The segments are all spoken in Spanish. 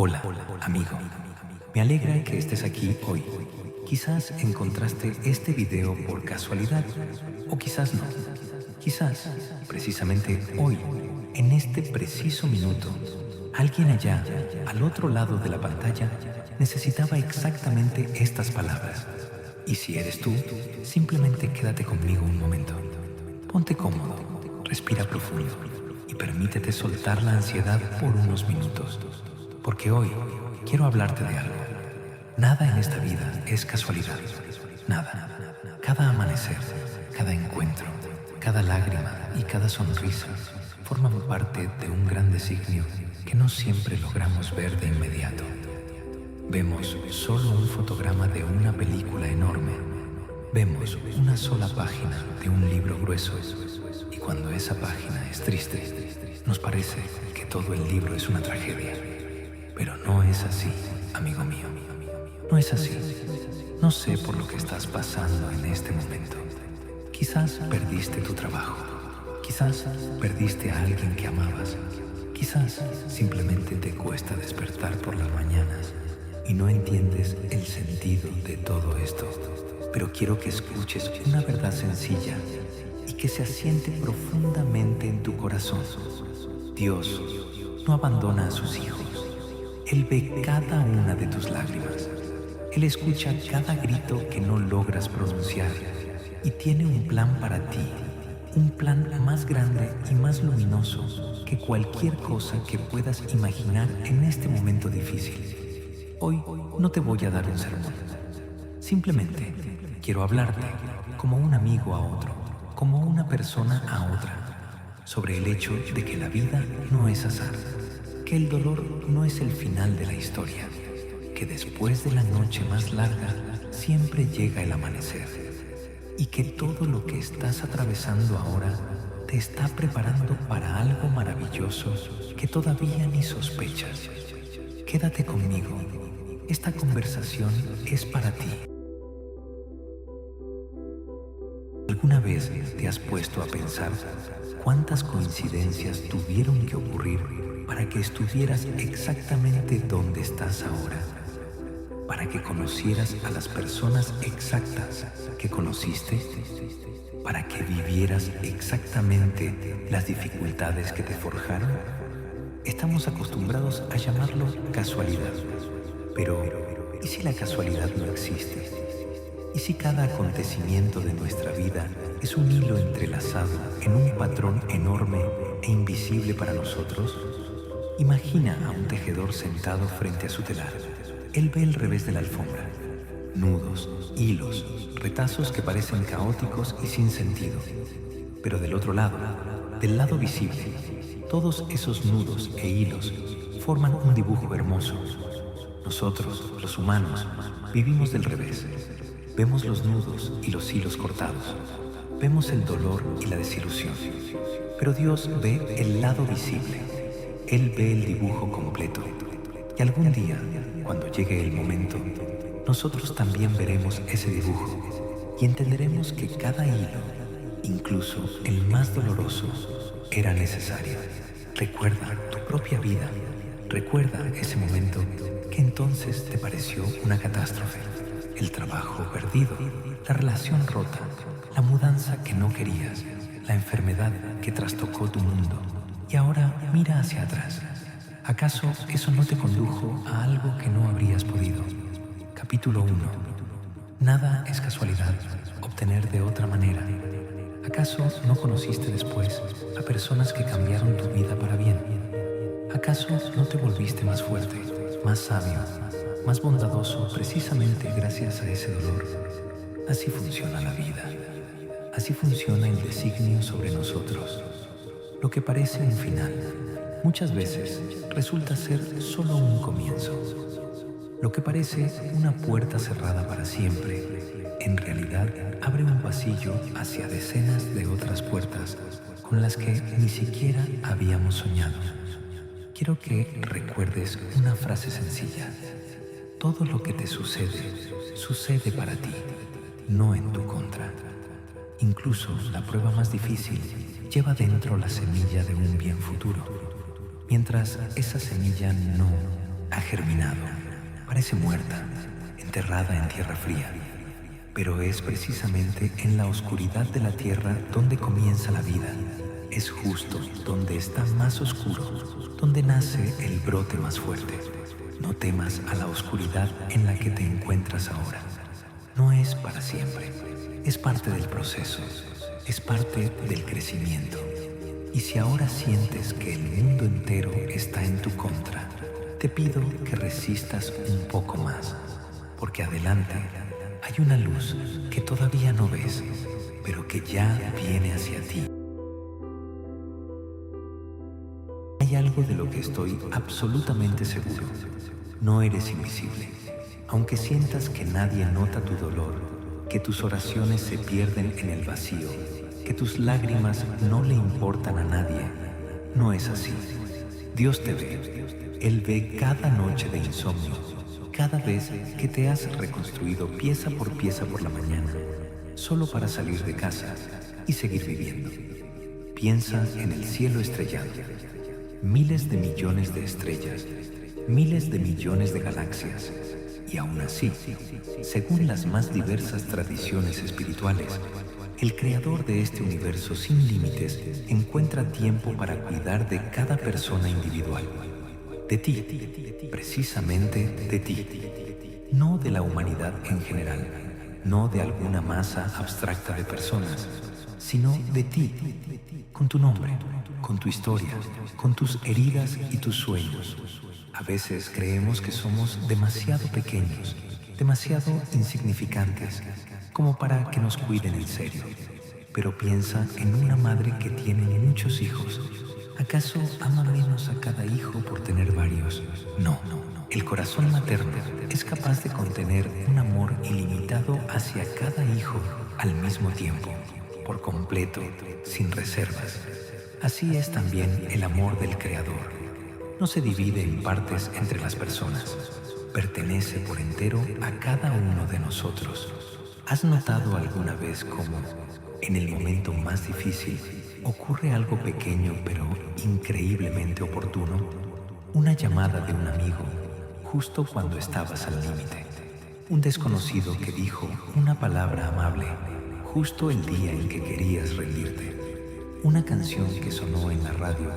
Hola, amigo. Me alegra que estés aquí hoy. Quizás encontraste este video por casualidad, o quizás no. Quizás, precisamente hoy, en este preciso minuto, alguien allá, al otro lado de la pantalla, necesitaba exactamente estas palabras. Y si eres tú, simplemente quédate conmigo un momento. Ponte cómodo, respira profundo y permítete soltar la ansiedad por unos minutos. Porque hoy quiero hablarte de algo. Nada en esta vida es casualidad. Nada. Cada amanecer, cada encuentro, cada lágrima y cada sonrisa forman parte de un gran designio que no siempre logramos ver de inmediato. Vemos solo un fotograma de una película enorme. Vemos una sola página de un libro grueso. Y cuando esa página es triste, nos parece que todo el libro es una tragedia. Pero no es así, amigo mío. No es así. No sé por lo que estás pasando en este momento. Quizás perdiste tu trabajo. Quizás perdiste a alguien que amabas. Quizás simplemente te cuesta despertar por las mañanas y no entiendes el sentido de todo esto. Pero quiero que escuches una verdad sencilla y que se asiente profundamente en tu corazón. Dios no abandona a sus hijos. Él ve cada una de tus lágrimas. Él escucha cada grito que no logras pronunciar y tiene un plan para ti, un plan más grande y más luminoso que cualquier cosa que puedas imaginar en este momento difícil. Hoy no te voy a dar un sermón. Simplemente quiero hablarte como un amigo a otro, como una persona a otra, sobre el hecho de que la vida no es azar, que el dolor no es el final de la historia, que después de la noche más larga siempre llega el amanecer y que todo lo que estás atravesando ahora te está preparando para algo maravilloso que todavía ni sospechas. Quédate conmigo. Esta conversación es para ti. ¿Alguna vez te has puesto a pensar cuántas coincidencias tuvieron que ocurrir para que estuvieras exactamente donde estás ahora? Para que conocieras a las personas exactas que conociste, para que vivieras exactamente las dificultades que te forjaron. Estamos acostumbrados a llamarlo casualidad, pero ¿y si la casualidad no existe? ¿Y si cada acontecimiento de nuestra vida es un hilo entrelazado en un patrón enorme e invisible para nosotros? Imagina a un tejedor sentado frente a su telar. Él ve el revés de la alfombra, nudos, hilos, retazos que parecen caóticos y sin sentido. Pero del otro lado, del lado visible, todos esos nudos e hilos forman un dibujo hermoso. Nosotros, los humanos, vivimos del revés. Vemos los nudos y los hilos cortados. Vemos el dolor y la desilusión. Pero Dios ve el lado visible. Él ve el dibujo completo. Y algún día, cuando llegue el momento, nosotros también veremos ese dibujo y entenderemos que cada hilo, incluso el más doloroso, era necesario. Recuerda tu propia vida. Recuerda ese momento que entonces te pareció una catástrofe. El trabajo perdido, la relación rota, la mudanza que no querías, la enfermedad que trastocó tu mundo. Y ahora mira hacia atrás. ¿Acaso eso no te condujo a algo que no habrías podido? Capítulo 1. Nada es casualidad, obtener de otra manera. ¿Acaso no conociste después a personas que cambiaron tu vida para bien? ¿Acaso no te volviste más fuerte, más sabio, más bondadoso precisamente gracias a ese dolor? Así funciona la vida. Así funciona el designio sobre nosotros. Lo que parece un final, muchas veces resulta ser solo un comienzo. Lo que parece una puerta cerrada para siempre, en realidad abre un pasillo hacia decenas de otras puertas con las que ni siquiera habíamos soñado. Quiero que recuerdes una frase sencilla. Todo lo que te sucede, sucede para ti, no en tu contra. Incluso la prueba más difícil lleva dentro la semilla de un bien futuro. Mientras esa semilla Ha germinado, parece muerta, enterrada en tierra fría, pero es precisamente en la oscuridad de la tierra donde comienza la vida. Es justo donde está más oscuro, donde nace el brote más fuerte. No temas a la oscuridad en la que te encuentras ahora. No es para siempre, es parte del proceso, es parte del crecimiento. Y si ahora sientes que el mundo entero está en tu contra, te pido que resistas un poco más, porque adelante hay una luz que todavía no ves, pero que ya viene hacia ti. Hay algo de lo que estoy absolutamente seguro. No eres invisible. Aunque sientas que nadie nota tu dolor, que tus oraciones se pierden en el vacío, que tus lágrimas no le importan a nadie, no es así. Dios te ve. Él ve cada noche de insomnio, cada vez que te has reconstruido pieza por la mañana, solo para salir de casa y seguir viviendo. Piensa en el cielo estrellado, miles de millones de estrellas, miles de millones de galaxias, y aún así, según las más diversas tradiciones espirituales, el creador de este universo sin límites encuentra tiempo para cuidar de cada persona individual. De ti, precisamente de ti. No de la humanidad en general, no de alguna masa abstracta de personas, sino de ti, con tu nombre, con tu historia, con tus heridas y tus sueños. A veces creemos que somos demasiado pequeños, demasiado insignificantes, como para que nos cuiden en serio. Pero piensa en una madre que tiene muchos hijos. ¿Acaso ama menos a cada hijo por tener varios? No. El corazón materno es capaz de contener un amor ilimitado hacia cada hijo al mismo tiempo, por completo, sin reservas. Así es también el amor del Creador. No se divide en partes entre las personas. Pertenece por entero a cada uno de nosotros. ¿Has notado alguna vez cómo, en el momento más difícil, ocurre algo pequeño pero increíblemente oportuno? Una llamada de un amigo, justo cuando estabas al límite. Un desconocido que dijo una palabra amable, justo el día en que querías rendirte. Una canción que sonó en la radio,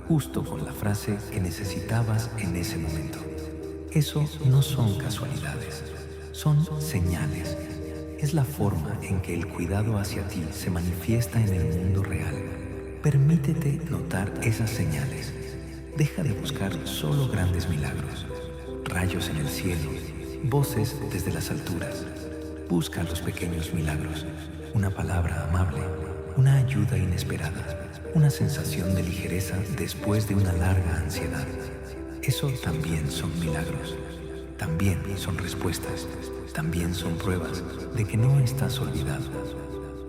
justo con la frase que necesitabas en ese momento. Eso no son casualidades, son señales. Es la forma en que el cuidado hacia ti se manifiesta en el mundo real. Permítete notar esas señales. Deja de buscar solo grandes milagros, rayos en el cielo, voces desde las alturas. Busca los pequeños milagros, una palabra amable, una ayuda inesperada, una sensación de ligereza después de una larga ansiedad. Eso también son milagros, también son respuestas, también son pruebas de que no estás olvidado.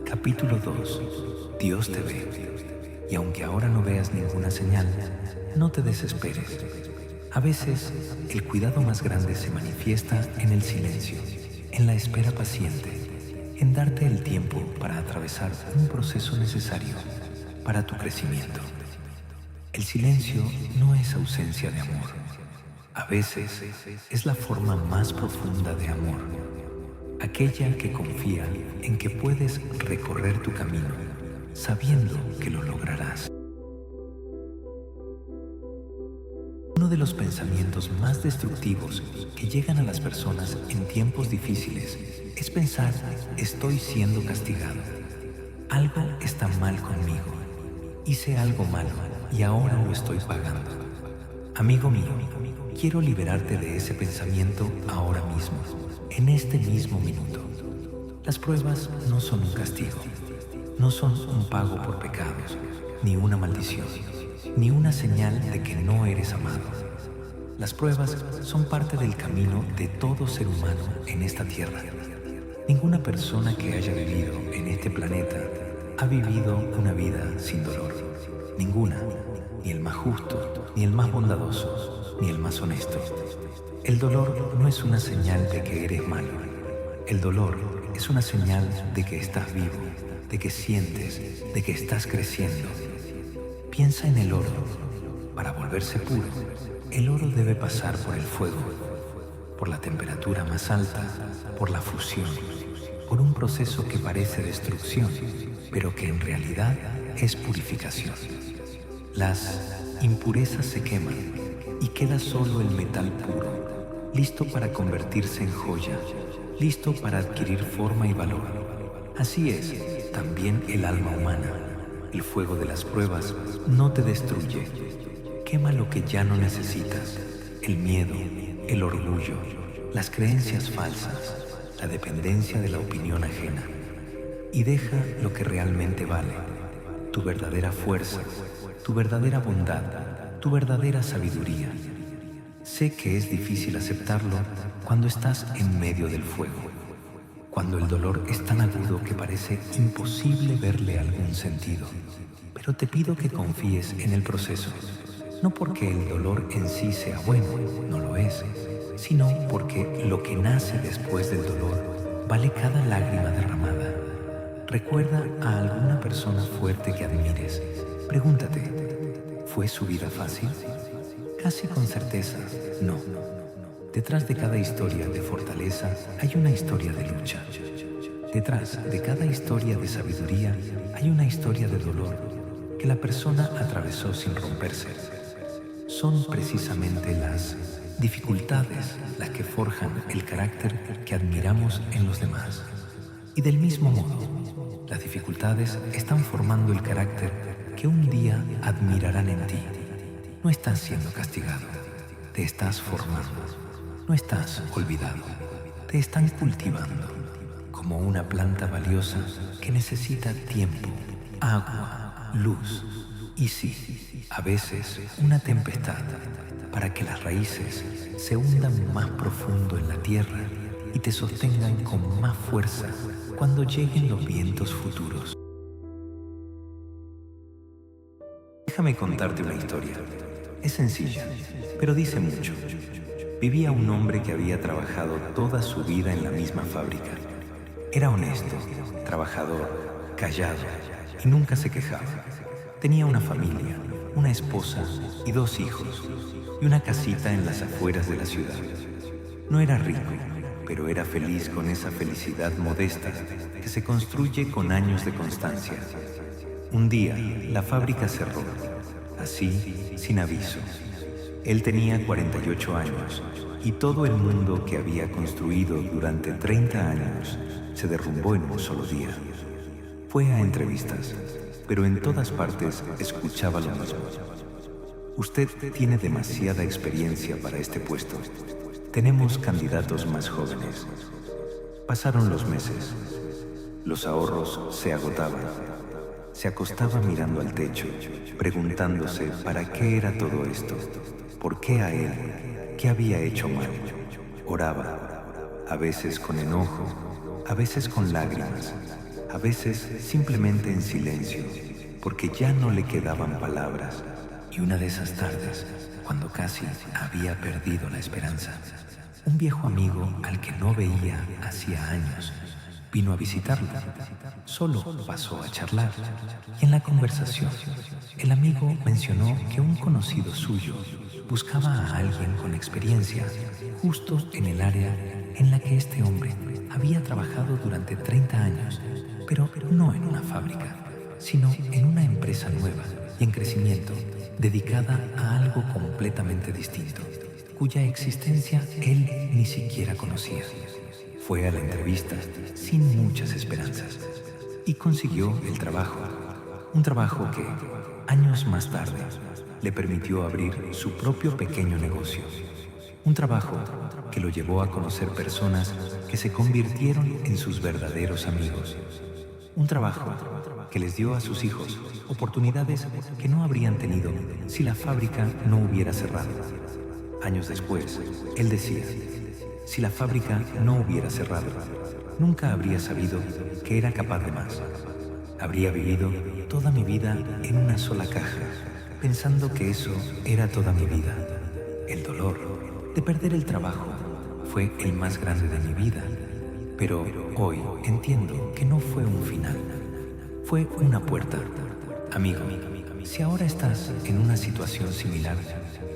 Capítulo 2. Dios te ve. Y aunque ahora no veas ninguna señal, no te desesperes. A veces, el cuidado más grande se manifiesta en el silencio, en la espera paciente, en darte el tiempo para atravesar un proceso necesario para tu crecimiento. El silencio no es ausencia de amor. A veces es la forma más profunda de amor, aquella que confía en que puedes recorrer tu camino, sabiendo que lo lograrás. Uno de los pensamientos más destructivos que llegan a las personas en tiempos difíciles es pensar: estoy siendo castigado. Algo está mal conmigo. Hice algo malo y ahora lo estoy pagando. Amigo mío, quiero liberarte de ese pensamiento ahora mismo, en este mismo minuto. Las pruebas no son un castigo, no son un pago por pecados, ni una maldición, ni una señal de que no eres amado. Las pruebas son parte del camino de todo ser humano en esta tierra. Ninguna persona que haya vivido en este planeta ha vivido una vida sin dolor. Ninguna, ni el más justo, ni el más bondadoso, ni el más honesto. El dolor no es una señal de que eres malo. El dolor es una señal de que estás vivo, de que sientes, de que estás creciendo. Piensa en el oro. Para volverse puro, El oro debe pasar por el fuego, por la temperatura más alta, por la fusión, por un proceso que parece destrucción, pero que en realidad es purificación. Las impurezas se queman y queda solo el metal puro, listo para convertirse en joya, listo para adquirir forma y valor. Así es también el alma humana. El fuego de las pruebas no te destruye. Quema lo que ya no necesitas: el miedo, el orgullo, las creencias falsas, la dependencia de la opinión ajena, y deja lo que realmente vale: tu verdadera fuerza, tu verdadera bondad, tu verdadera sabiduría. Sé que es difícil aceptarlo cuando estás en medio del fuego, cuando el dolor es tan agudo que parece imposible verle algún sentido. Pero te pido que confíes en el proceso, no porque el dolor en sí sea bueno, no lo es, sino porque lo que nace después del dolor vale cada lágrima derramada. Recuerda a alguna persona fuerte que admires. Pregúntate, ¿fue su vida fácil? Casi con certeza, no. Detrás de cada historia de fortaleza hay una historia de lucha. Detrás de cada historia de sabiduría hay una historia de dolor que la persona atravesó sin romperse. Son precisamente las dificultades las que forjan el carácter que admiramos en los demás. Y del mismo modo, las dificultades están formando el carácter que un día admirarán en ti. No estás siendo castigado, te estás formando. No estás olvidado, te están cultivando como una planta valiosa que necesita tiempo, agua, luz y sí, a veces una tempestad para que las raíces se hundan más profundo en la tierra y te sostengan con más fuerza cuando lleguen los vientos futuros. Déjame contarte una historia. Es sencilla, pero dice mucho. Vivía un hombre que había trabajado toda su vida en la misma fábrica. Era honesto, trabajador, callado y nunca se quejaba. Tenía una familia, una esposa y 2 hijos y una casita en las afueras de la ciudad. No era rico, pero era feliz con esa felicidad modesta que se construye con años de constancia. Un día, la fábrica cerró, así, sin aviso. Él tenía 48 años y todo el mundo que había construido durante 30 años se derrumbó en un solo día. Fue a entrevistas, pero en todas partes escuchaba lo mismo. Usted tiene demasiada experiencia para este puesto. Tenemos candidatos más jóvenes. Pasaron los meses. Los ahorros se agotaban. Se acostaba mirando al techo, preguntándose para qué era todo esto. ¿Por qué a él? ¿Qué había hecho mal? Oraba, a veces con enojo, a veces con lágrimas, a veces simplemente en silencio, porque ya no le quedaban palabras. Y una de esas tardes, cuando casi había perdido la esperanza, un viejo amigo al que no veía hacía años vino a visitarlo. Solo pasó a charlar y en la conversación el amigo mencionó que un conocido suyo buscaba a alguien con experiencia justo en el área en la que este hombre había trabajado durante 30 años, pero no en una fábrica, sino en una empresa nueva y en crecimiento, dedicada a algo completamente distinto, cuya existencia él ni siquiera conocía. Fue a la entrevista sin muchas esperanzas y consiguió el trabajo, un trabajo que, años más tarde, le permitió abrir su propio pequeño negocio, un trabajo que lo llevó a conocer personas que se convirtieron en sus verdaderos amigos, un trabajo que les dio a sus hijos oportunidades que no habrían tenido si la fábrica no hubiera cerrado. Años después, él decía: si la fábrica no hubiera cerrado, nunca habría sabido que era capaz de más. Habría vivido toda mi vida en una sola caja, pensando que eso era toda mi vida. El dolor de perder el trabajo fue el más grande de mi vida, pero hoy entiendo que no fue un final, fue una puerta. Amigo, Si ahora estás en una situación similar,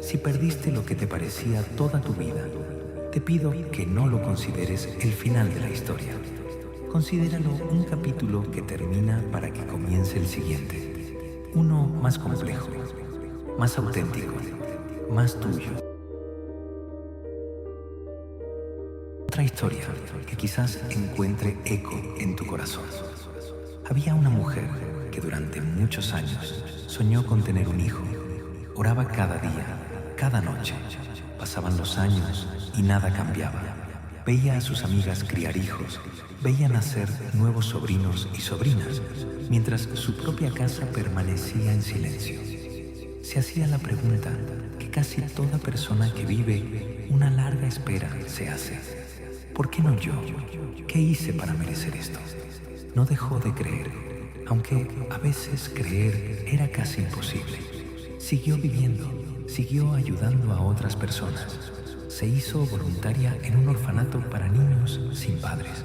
si perdiste lo que te parecía toda tu vida, te pido que no lo consideres el final de la historia. Considéralo un capítulo que termina para que comience el siguiente. Uno más complejo, más auténtico, más tuyo. Otra historia que quizás encuentre eco en tu corazón. Había una mujer que durante muchos años soñó con tener un hijo. Oraba cada día, cada noche. Pasaban los años y nada cambiaba. Veía a sus amigas criar hijos, veía nacer nuevos sobrinos y sobrinas, mientras su propia casa permanecía en silencio. Se hacía la pregunta que casi toda persona que vive una larga espera se hace. ¿Por qué no yo? ¿Qué hice para merecer esto? No dejó de creer, aunque a veces creer era casi imposible. Siguió viviendo, siguió ayudando a otras personas. Se hizo voluntaria en un orfanato para niños sin padres.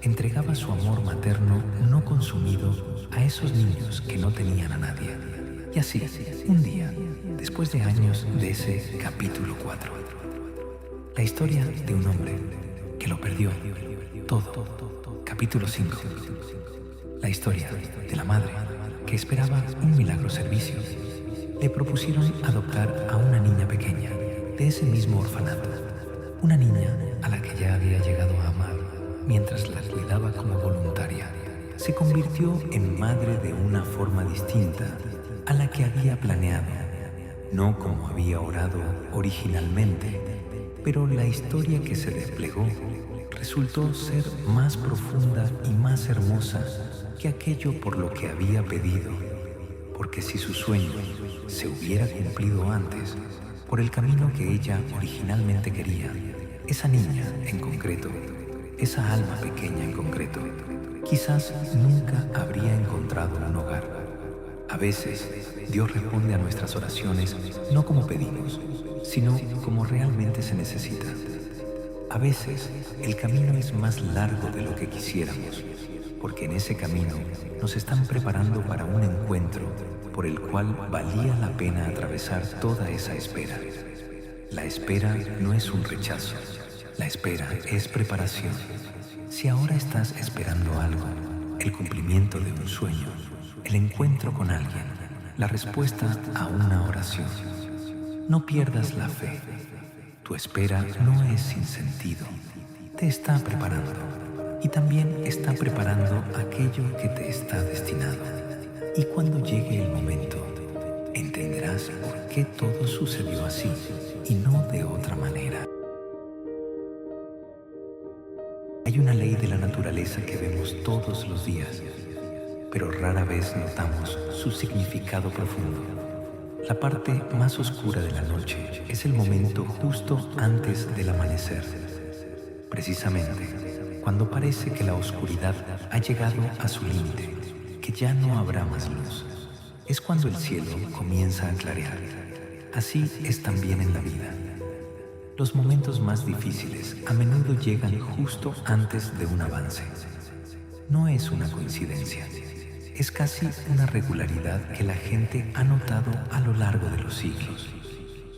Entregaba su amor materno no consumido a esos niños que no tenían a nadie. Y así, un día, después de años de ese capítulo 4, la historia de un hombre que lo perdió todo. Capítulo 5. La historia de la madre que esperaba un milagro servicio. Le propusieron adoptar a una niña pequeña de ese mismo orfanato, una niña a la que ya había llegado a amar mientras la cuidaba como voluntaria. Se convirtió en madre de una forma distinta a la que había planeado, no como había orado originalmente, pero la historia que se desplegó resultó ser más profunda y más hermosa que aquello por lo que había pedido, porque si su sueño se hubiera cumplido antes, por el camino que ella originalmente quería, esa niña en concreto, esa alma pequeña en concreto, quizás nunca habría encontrado un hogar. A veces, Dios responde a nuestras oraciones no como pedimos, sino como realmente se necesita. A veces, el camino es más largo de lo que quisiéramos, porque en ese camino nos están preparando para un encuentro por el cual valía la pena atravesar toda esa espera. La espera no es un rechazo, la espera es preparación. Si ahora estás esperando algo, el cumplimiento de un sueño, el encuentro con alguien, la respuesta a una oración, no pierdas la fe. Tu espera no es sin sentido, te está preparando y también está preparando aquello que te está destinado. Y cuando llegue el momento, entenderás por qué todo sucedió así y no de otra manera. Hay una ley de la naturaleza que vemos todos los días, pero rara vez notamos su significado profundo. La parte más oscura de la noche es el momento justo antes del amanecer. Precisamente, cuando parece que la oscuridad ha llegado a su límite, que ya no habrá más luz, es cuando el cielo comienza a clarear. Así es también en la vida. Los momentos más difíciles a menudo llegan justo antes de un avance. No es una coincidencia. Es casi una regularidad que la gente ha notado a lo largo de los siglos.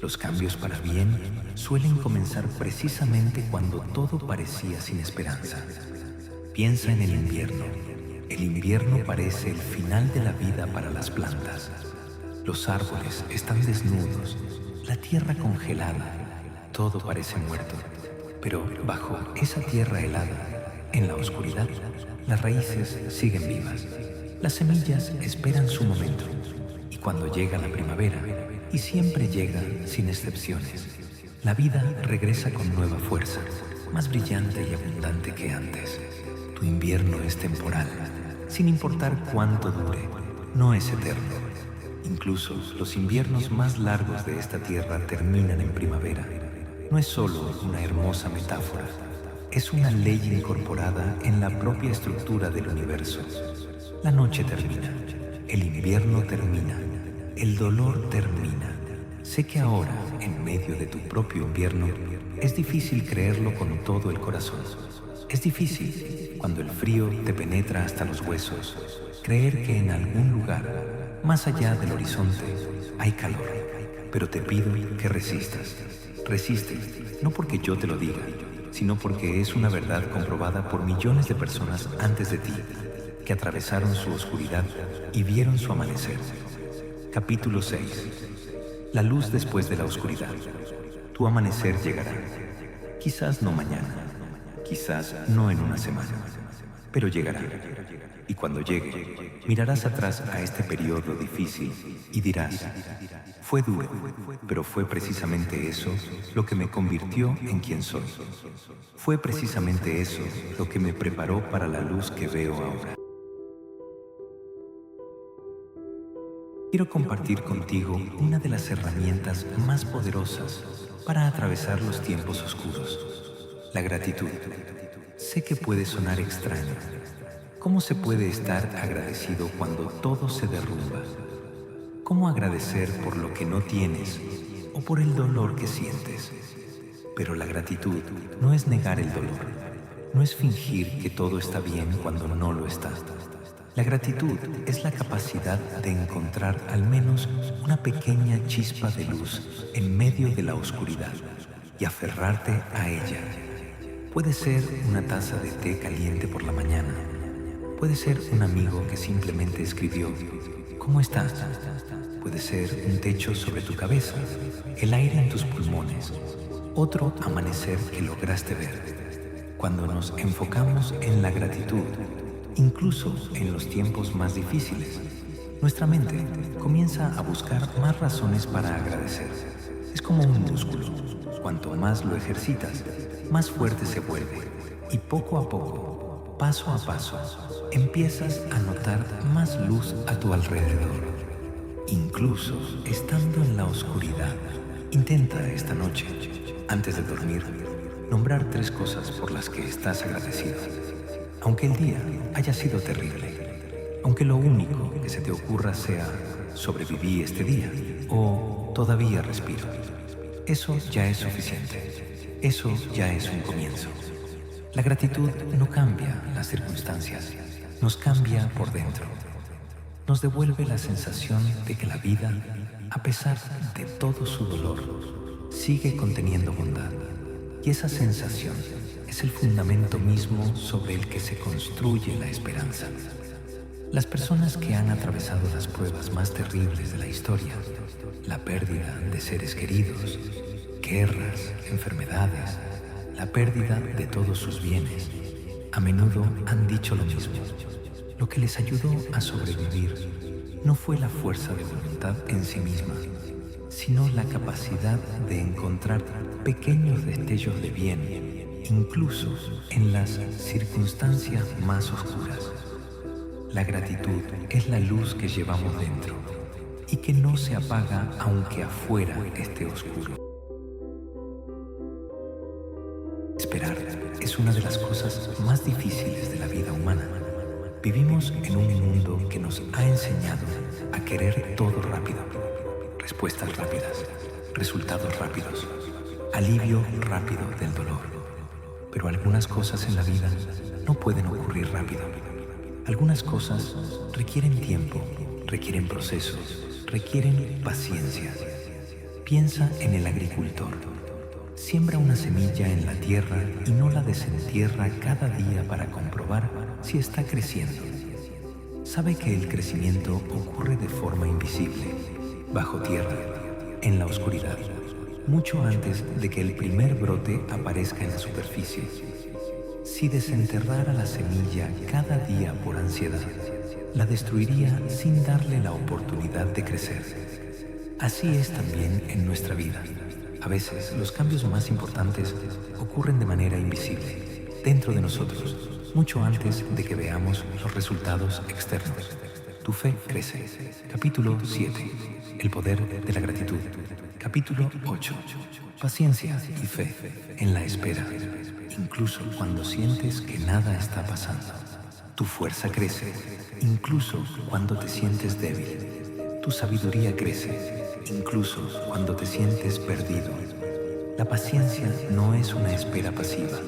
Los cambios para bien suelen comenzar precisamente cuando todo parecía sin esperanza. Piensa en el invierno. El invierno parece el final de la vida para las plantas. Los árboles están desnudos, la tierra congelada, todo parece muerto. Pero bajo esa tierra helada, en la oscuridad, las raíces siguen vivas. Las semillas esperan su momento, y cuando llega la primavera, y siempre llega sin excepciones, la vida regresa con nueva fuerza, más brillante y abundante que antes. Tu invierno es temporal, sin importar cuánto dure, no es eterno. Incluso los inviernos más largos de esta tierra terminan en primavera. No es solo una hermosa metáfora, es una ley incorporada en la propia estructura del universo. La noche termina, el invierno termina, el dolor termina. Sé que ahora, en medio de tu propio invierno, es difícil creerlo con todo el corazón. Es difícil, cuando el frío te penetra hasta los huesos, creer que en algún lugar, Más allá del horizonte hay calor, pero te pido que resistas. Resiste, no porque yo te lo diga, sino porque es una verdad comprobada por millones de personas antes de ti, que atravesaron su oscuridad y vieron su amanecer. Capítulo 6. La luz después de la oscuridad. Tu amanecer llegará. Quizás no mañana, quizás no en una semana, pero llegará. Y cuando llegue, mirarás atrás a este periodo difícil y dirás: fue duro, pero fue precisamente eso lo que me convirtió en quien soy. Fue precisamente eso lo que me preparó para la luz que veo ahora. Quiero compartir contigo una de las herramientas más poderosas para atravesar los tiempos oscuros: la gratitud. Sé que puede sonar extraño. ¿Cómo se puede estar agradecido cuando todo se derrumba? ¿Cómo agradecer por lo que no tienes o por el dolor que sientes? Pero la gratitud no es negar el dolor, no es fingir que todo está bien cuando no lo está. La gratitud es la capacidad de encontrar al menos una pequeña chispa de luz en medio de la oscuridad y aferrarte a ella. Puede ser una taza de té caliente por la mañana. Puede ser un amigo que simplemente escribió: ¿cómo estás? Puede ser un techo sobre tu cabeza, el aire en tus pulmones, otro amanecer que lograste ver. Cuando nos enfocamos en la gratitud, incluso en los tiempos más difíciles, nuestra mente comienza a buscar más razones para agradecer. Es como un músculo. Cuanto más lo ejercitas, más fuerte se vuelve. Y poco a poco, paso a paso, empiezas a notar más luz a tu alrededor. Incluso estando en la oscuridad, intenta esta noche, antes de dormir, nombrar 3 cosas por las que estás agradecido. Aunque el día haya sido terrible, aunque lo único que se te ocurra sea sobreviví este día o todavía respiro, eso ya es suficiente. Eso ya es un comienzo. La gratitud no cambia las circunstancias, nos cambia por dentro. Nos devuelve la sensación de que la vida, a pesar de todo su dolor, sigue conteniendo bondad. Y esa sensación es el fundamento mismo sobre el que se construye la esperanza. Las personas que han atravesado las pruebas más terribles de la historia, la pérdida de seres queridos, guerras, enfermedades, la pérdida de todos sus bienes, a menudo han dicho lo mismo. Lo que les ayudó a sobrevivir no fue la fuerza de voluntad en sí misma, sino la capacidad de encontrar pequeños destellos de bien, incluso en las circunstancias más oscuras. La gratitud es la luz que llevamos dentro y que no se apaga aunque afuera esté oscuro. Esperar es una de las cosas más difíciles de la vida humana. Vivimos en un mundo que nos ha enseñado a querer todo rápido. Respuestas rápidas, resultados rápidos, alivio rápido del dolor. Pero algunas cosas en la vida no pueden ocurrir rápido. Algunas cosas requieren tiempo, requieren procesos, requieren paciencia. Piensa en el agricultor. Siembra una semilla en la tierra y no la desentierra cada día para comprobar si está creciendo. Sabe que el crecimiento ocurre de forma invisible, bajo tierra, en la oscuridad, mucho antes de que el primer brote aparezca en la superficie. Si desenterrara la semilla cada día por ansiedad, la destruiría sin darle la oportunidad de crecer. Así es también en nuestra vida. A veces los cambios más importantes ocurren de manera invisible, dentro de nosotros, mucho antes de que veamos los resultados externos. Tu fe crece. Capítulo 7. El poder de la gratitud. Capítulo 8. Paciencia y fe en la espera, incluso cuando sientes que nada está pasando. Tu fuerza crece, incluso cuando te sientes débil. Tu sabiduría crece, incluso cuando te sientes perdido. La paciencia no es una espera pasiva,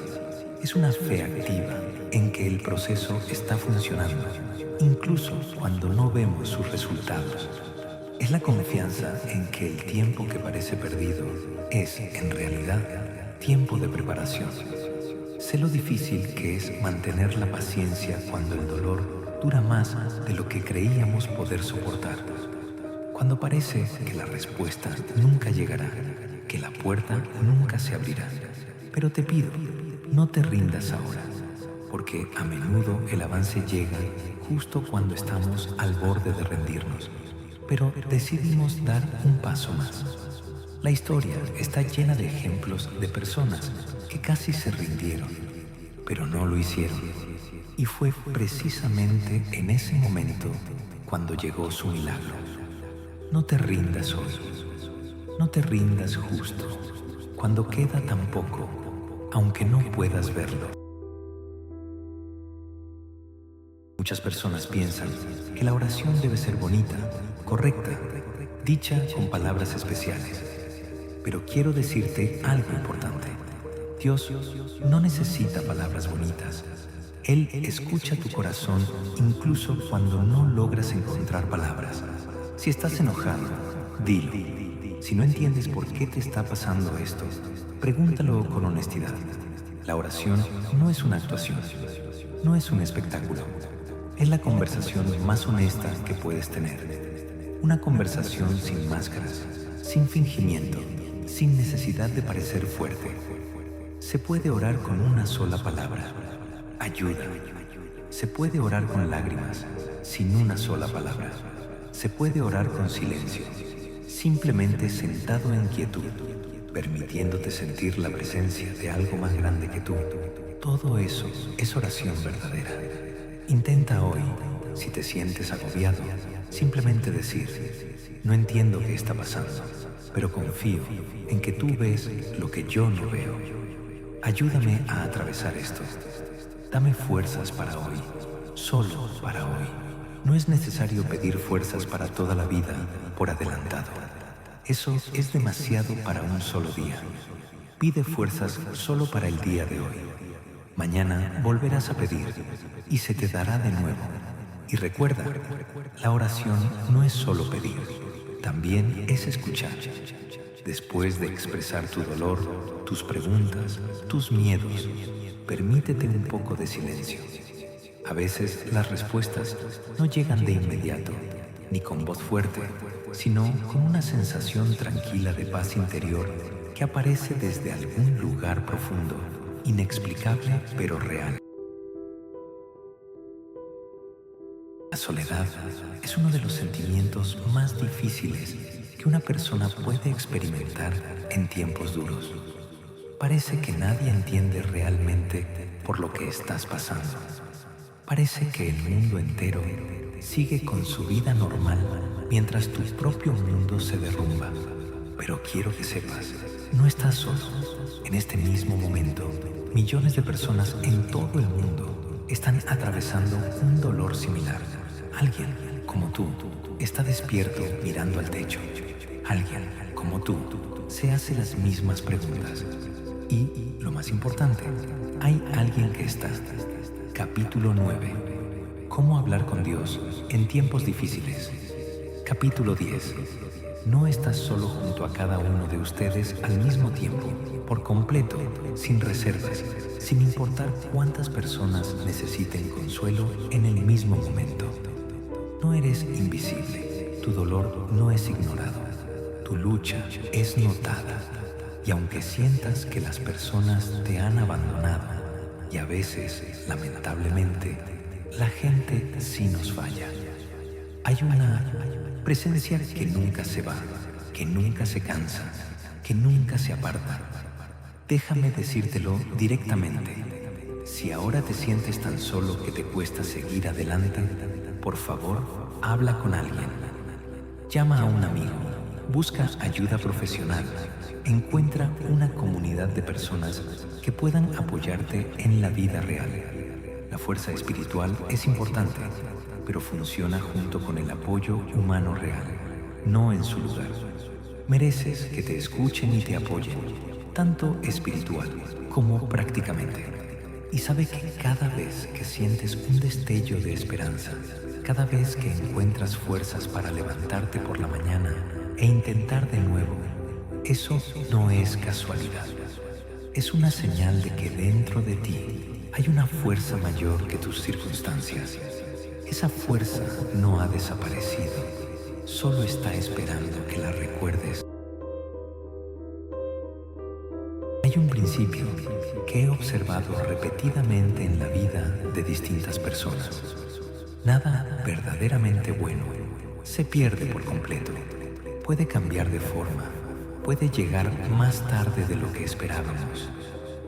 Es una fe activa en que el proceso está funcionando, incluso cuando no vemos sus resultados. Es la confianza en que el tiempo que parece perdido es, en realidad, tiempo de preparación. Sé lo difícil que es mantener la paciencia cuando el dolor dura más de lo que creíamos poder soportar. Cuando parece que la respuesta nunca llegará, que la puerta nunca se abrirá. Pero te pido, no te rindas ahora, porque a menudo el avance llega justo cuando estamos al borde de rendirnos. Pero decidimos dar un paso más. La historia está llena de ejemplos de personas que casi se rindieron, pero no lo hicieron. Y fue precisamente en ese momento cuando llegó su milagro. No te rindas hoy. No te rindas justo cuando queda tan poco, aunque no puedas verlo. Muchas personas piensan que la oración debe ser bonita, correcta, dicha con palabras especiales. Pero quiero decirte algo importante. Dios no necesita palabras bonitas. Él escucha tu corazón incluso cuando no logras encontrar palabras. Si estás enojado, dilo. Si no entiendes por qué te está pasando esto, pregúntalo con honestidad. La oración no es una actuación, no es un espectáculo. Es la conversación más honesta que puedes tener. Una conversación sin máscaras, sin fingimiento, sin necesidad de parecer fuerte. Se puede orar con una sola palabra: ayuda. Se puede orar con lágrimas, sin una sola palabra. Se puede orar con silencio, simplemente sentado en quietud, permitiéndote sentir la presencia de algo más grande que tú. Todo eso es oración verdadera. Intenta hoy, si te sientes agobiado, simplemente decir: no entiendo qué está pasando, pero confío en que tú ves lo que yo no veo. Ayúdame a atravesar esto. Dame fuerzas para hoy, solo para hoy. No es necesario pedir fuerzas para toda la vida por adelantado. Eso es demasiado para un solo día. Pide fuerzas solo para el día de hoy. Mañana volverás a pedir y se te dará de nuevo. Y recuerda, la oración no es solo pedir, también es escuchar. Después de expresar tu dolor, tus preguntas, tus miedos, permítete un poco de silencio. A veces las respuestas no llegan de inmediato, ni con voz fuerte, sino con una sensación tranquila de paz interior que aparece desde algún lugar profundo, inexplicable pero real. La soledad es uno de los sentimientos más difíciles que una persona puede experimentar en tiempos duros. Parece que nadie entiende realmente por lo que estás pasando. Parece que el mundo entero sigue con su vida normal mientras tu propio mundo se derrumba. Pero quiero que sepas, no estás solo. En este mismo momento, millones de personas en todo el mundo están atravesando un dolor similar. Alguien como tú está despierto mirando al techo. Alguien como tú se hace las mismas preguntas. Y, lo más importante, hay alguien que está. Capítulo 9. ¿Cómo hablar con Dios en tiempos difíciles? Capítulo 10. No estás solo junto a cada uno de ustedes al mismo tiempo, por completo, sin reservas, sin importar cuántas personas necesiten consuelo en el mismo momento. No eres invisible, tu dolor no es ignorado, tu lucha es notada. Y aunque sientas que las personas te han abandonado, y a veces, lamentablemente, la gente sí nos falla, hay una presencia que nunca se va, que nunca se cansa, que nunca se aparta. Déjame decírtelo directamente. Si ahora te sientes tan solo que te cuesta seguir adelante, por favor, habla con alguien. Llama a un amigo, busca ayuda profesional, encuentra una comunidad de personas que puedan apoyarte en la vida real. La fuerza espiritual es importante, pero funciona junto con el apoyo humano real, no en su lugar. Mereces que te escuchen y te apoyen, tanto espiritual como prácticamente. Y sabe que cada vez que sientes un destello de esperanza, cada vez que encuentras fuerzas para levantarte por la mañana e intentar de nuevo, eso no es casualidad. Es una señal de que dentro de ti hay una fuerza mayor que tus circunstancias. Esa fuerza no ha desaparecido, solo está esperando que la recuerdes. Hay un principio que he observado repetidamente en la vida de distintas personas. Nada verdaderamente bueno se pierde por completo. Puede cambiar de forma, puede llegar más tarde de lo que esperábamos,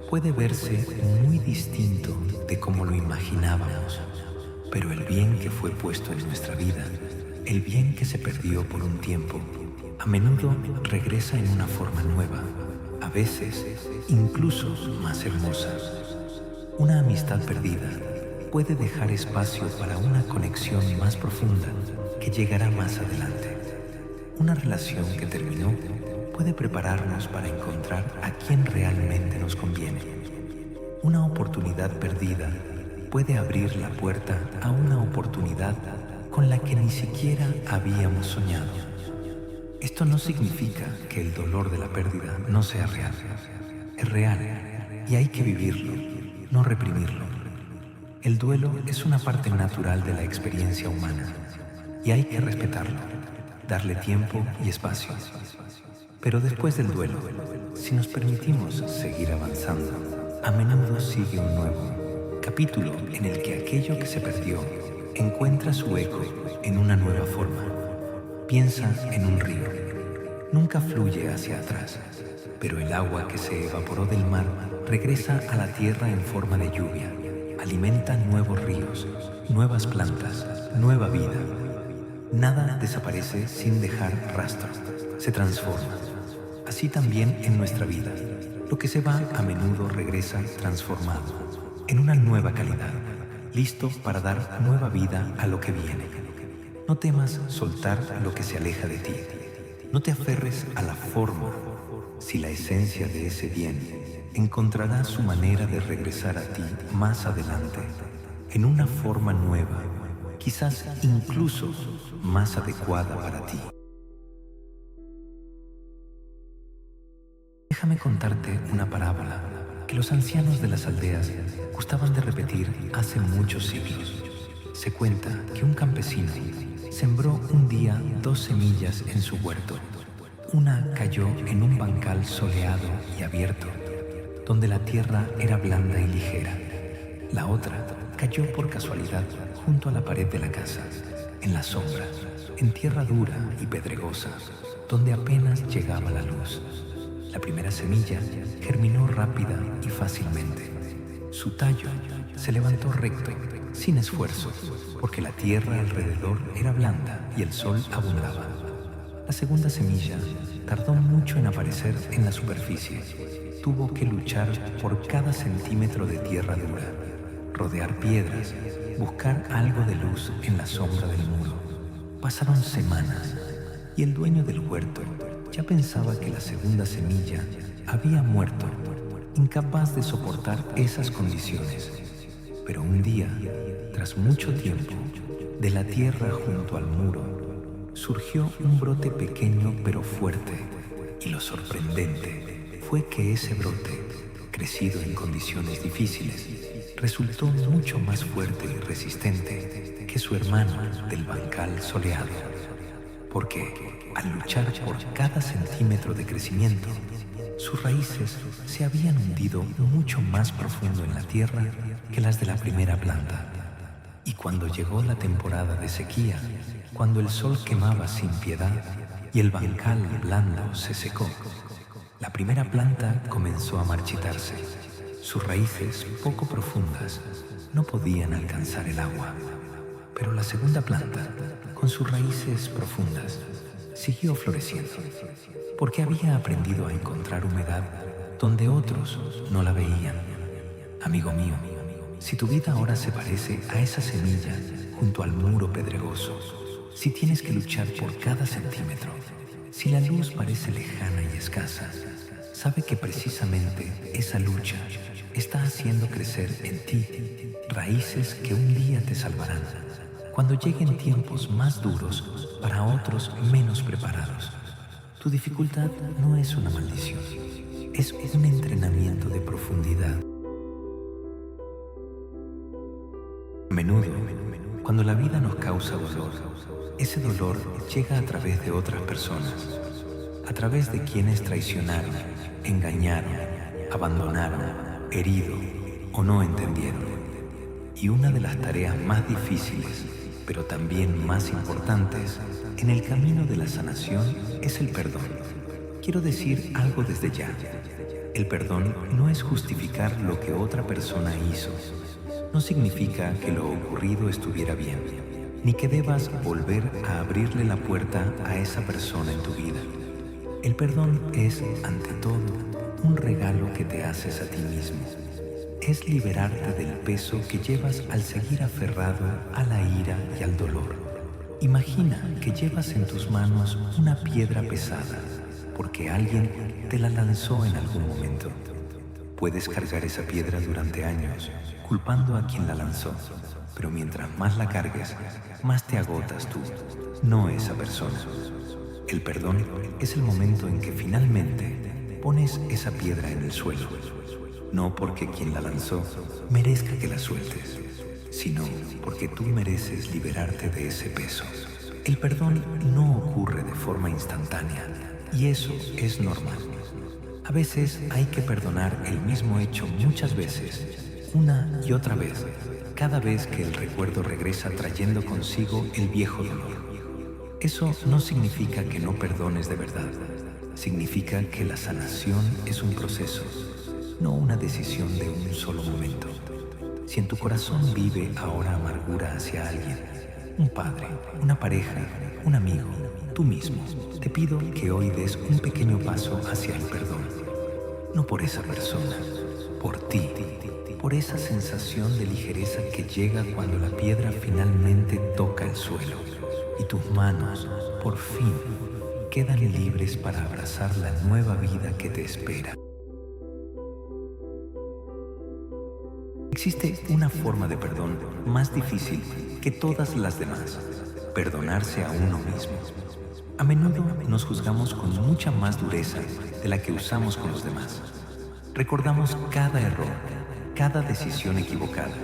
puede verse muy distinto de como lo imaginábamos, pero el bien que fue puesto en nuestra vida, el bien que se perdió por un tiempo, a menudo regresa en una forma nueva, a veces incluso más hermosa. Una amistad perdida puede dejar espacio para una conexión más profunda que llegará más adelante. Una relación que terminó puede prepararnos para encontrar a quien realmente nos conviene. Una oportunidad perdida puede abrir la puerta a una oportunidad con la que ni siquiera habíamos soñado. Esto no significa que el dolor de la pérdida no sea real. Es real y hay que vivirlo, no reprimirlo. El duelo es una parte natural de la experiencia humana y hay que respetarlo, darle tiempo y espacio. Pero después del duelo, si nos permitimos seguir avanzando, a menudo sigue un nuevo capítulo en el que aquello que se perdió encuentra su eco en una nueva forma. Piensa en un río. Nunca fluye hacia atrás, pero el agua que se evaporó del mar regresa a la tierra en forma de lluvia. Alimenta nuevos ríos, nuevas plantas, nueva vida. Nada desaparece sin dejar rastro, se transforma. Así también en nuestra vida, lo que se va a menudo regresa transformado, en una nueva calidad, listo para dar nueva vida a lo que viene. No temas soltar lo que se aleja de ti. No te aferres a la forma. Si la esencia de ese bien encontrará su manera de regresar a ti más adelante, en una forma nueva, quizás incluso más adecuada para ti. Déjame contarte una parábola que los ancianos de las aldeas gustaban de repetir hace muchos siglos. Se cuenta que un campesino sembró un día 2 semillas en su huerto. Una cayó en un bancal soleado y abierto, donde la tierra era blanda y ligera. La otra cayó por casualidad junto a la pared de la casa, en la sombra, en tierra dura y pedregosa, donde apenas llegaba la luz. La primera semilla germinó rápida y fácilmente. Su tallo se levantó recto, sin esfuerzo, porque la tierra alrededor era blanda y el sol abundaba. La segunda semilla tardó mucho en aparecer en la superficie. Tuvo que luchar por cada centímetro de tierra dura, rodear piedras, buscar algo de luz en la sombra del muro. Pasaron semanas y el dueño del huerto ya pensaba que la segunda semilla había muerto, incapaz de soportar esas condiciones. Pero un día, tras mucho tiempo, de la tierra junto al muro, surgió un brote pequeño pero fuerte, y lo sorprendente fue que ese brote, crecido en condiciones difíciles, resultó mucho más fuerte y resistente que su hermano del bancal soleado, porque al luchar por cada centímetro de crecimiento, sus raíces se habían hundido mucho más profundo en la tierra que las de la primera planta. Y cuando llegó la temporada de sequía, cuando el sol quemaba sin piedad y el bancal blando se secó, la primera planta comenzó a marchitarse. Sus raíces, poco profundas, no podían alcanzar el agua. Pero la segunda planta, con sus raíces profundas, siguió floreciendo, porque había aprendido a encontrar humedad donde otros no la veían. Amigo mío, si tu vida ahora se parece a esa semilla junto al muro pedregoso, si tienes que luchar por cada centímetro, si la luz parece lejana y escasa, sabe que precisamente esa lucha está haciendo crecer en ti raíces que un día te salvarán cuando lleguen tiempos más duros para otros menos preparados. Tu dificultad no es una maldición, es un entrenamiento de profundidad. A menudo, cuando la vida nos causa dolor, ese dolor llega a través de otras personas, a través de quienes traicionaron, engañaron, abandonaron, herido o no entendieron. Y una de las tareas más difíciles, pero también más importantes, en el camino de la sanación es el perdón. Quiero decir algo desde ya. El perdón no es justificar lo que otra persona hizo. No significa que lo ocurrido estuviera bien, ni que debas volver a abrirle la puerta a esa persona en tu vida. El perdón es, ante todo, un regalo que te haces a ti mismo. Es liberarte del peso que llevas al seguir aferrado a la ira y al dolor. Imagina que llevas en tus manos una piedra pesada, porque alguien te la lanzó en algún momento. Puedes cargar esa piedra durante años, culpando a quien la lanzó, pero mientras más la cargues, más te agotas tú, no esa persona. El perdón es el momento en que finalmente pones esa piedra en el suelo, no porque quien la lanzó merezca que la sueltes, sino porque tú mereces liberarte de ese peso. El perdón no ocurre de forma instantánea, y eso es normal. A veces hay que perdonar el mismo hecho muchas veces, una y otra vez, cada vez que el recuerdo regresa trayendo consigo el viejo dolor. Eso no significa que no perdones de verdad, significa que la sanación es un proceso, no una decisión de un solo momento. Si en tu corazón vive ahora amargura hacia alguien, un padre, una pareja, un amigo, tú mismo, te pido que hoy des un pequeño paso hacia el perdón. No por esa persona, por ti, por esa sensación de ligereza que llega cuando la piedra finalmente toca el suelo y tus manos, por fin, quedan libres para abrazar la nueva vida que te espera. Existe una forma de perdón más difícil que todas las demás: perdonarse a uno mismo. A menudo nos juzgamos con mucha más dureza de la que usamos con los demás. Recordamos cada error, cada decisión equivocada,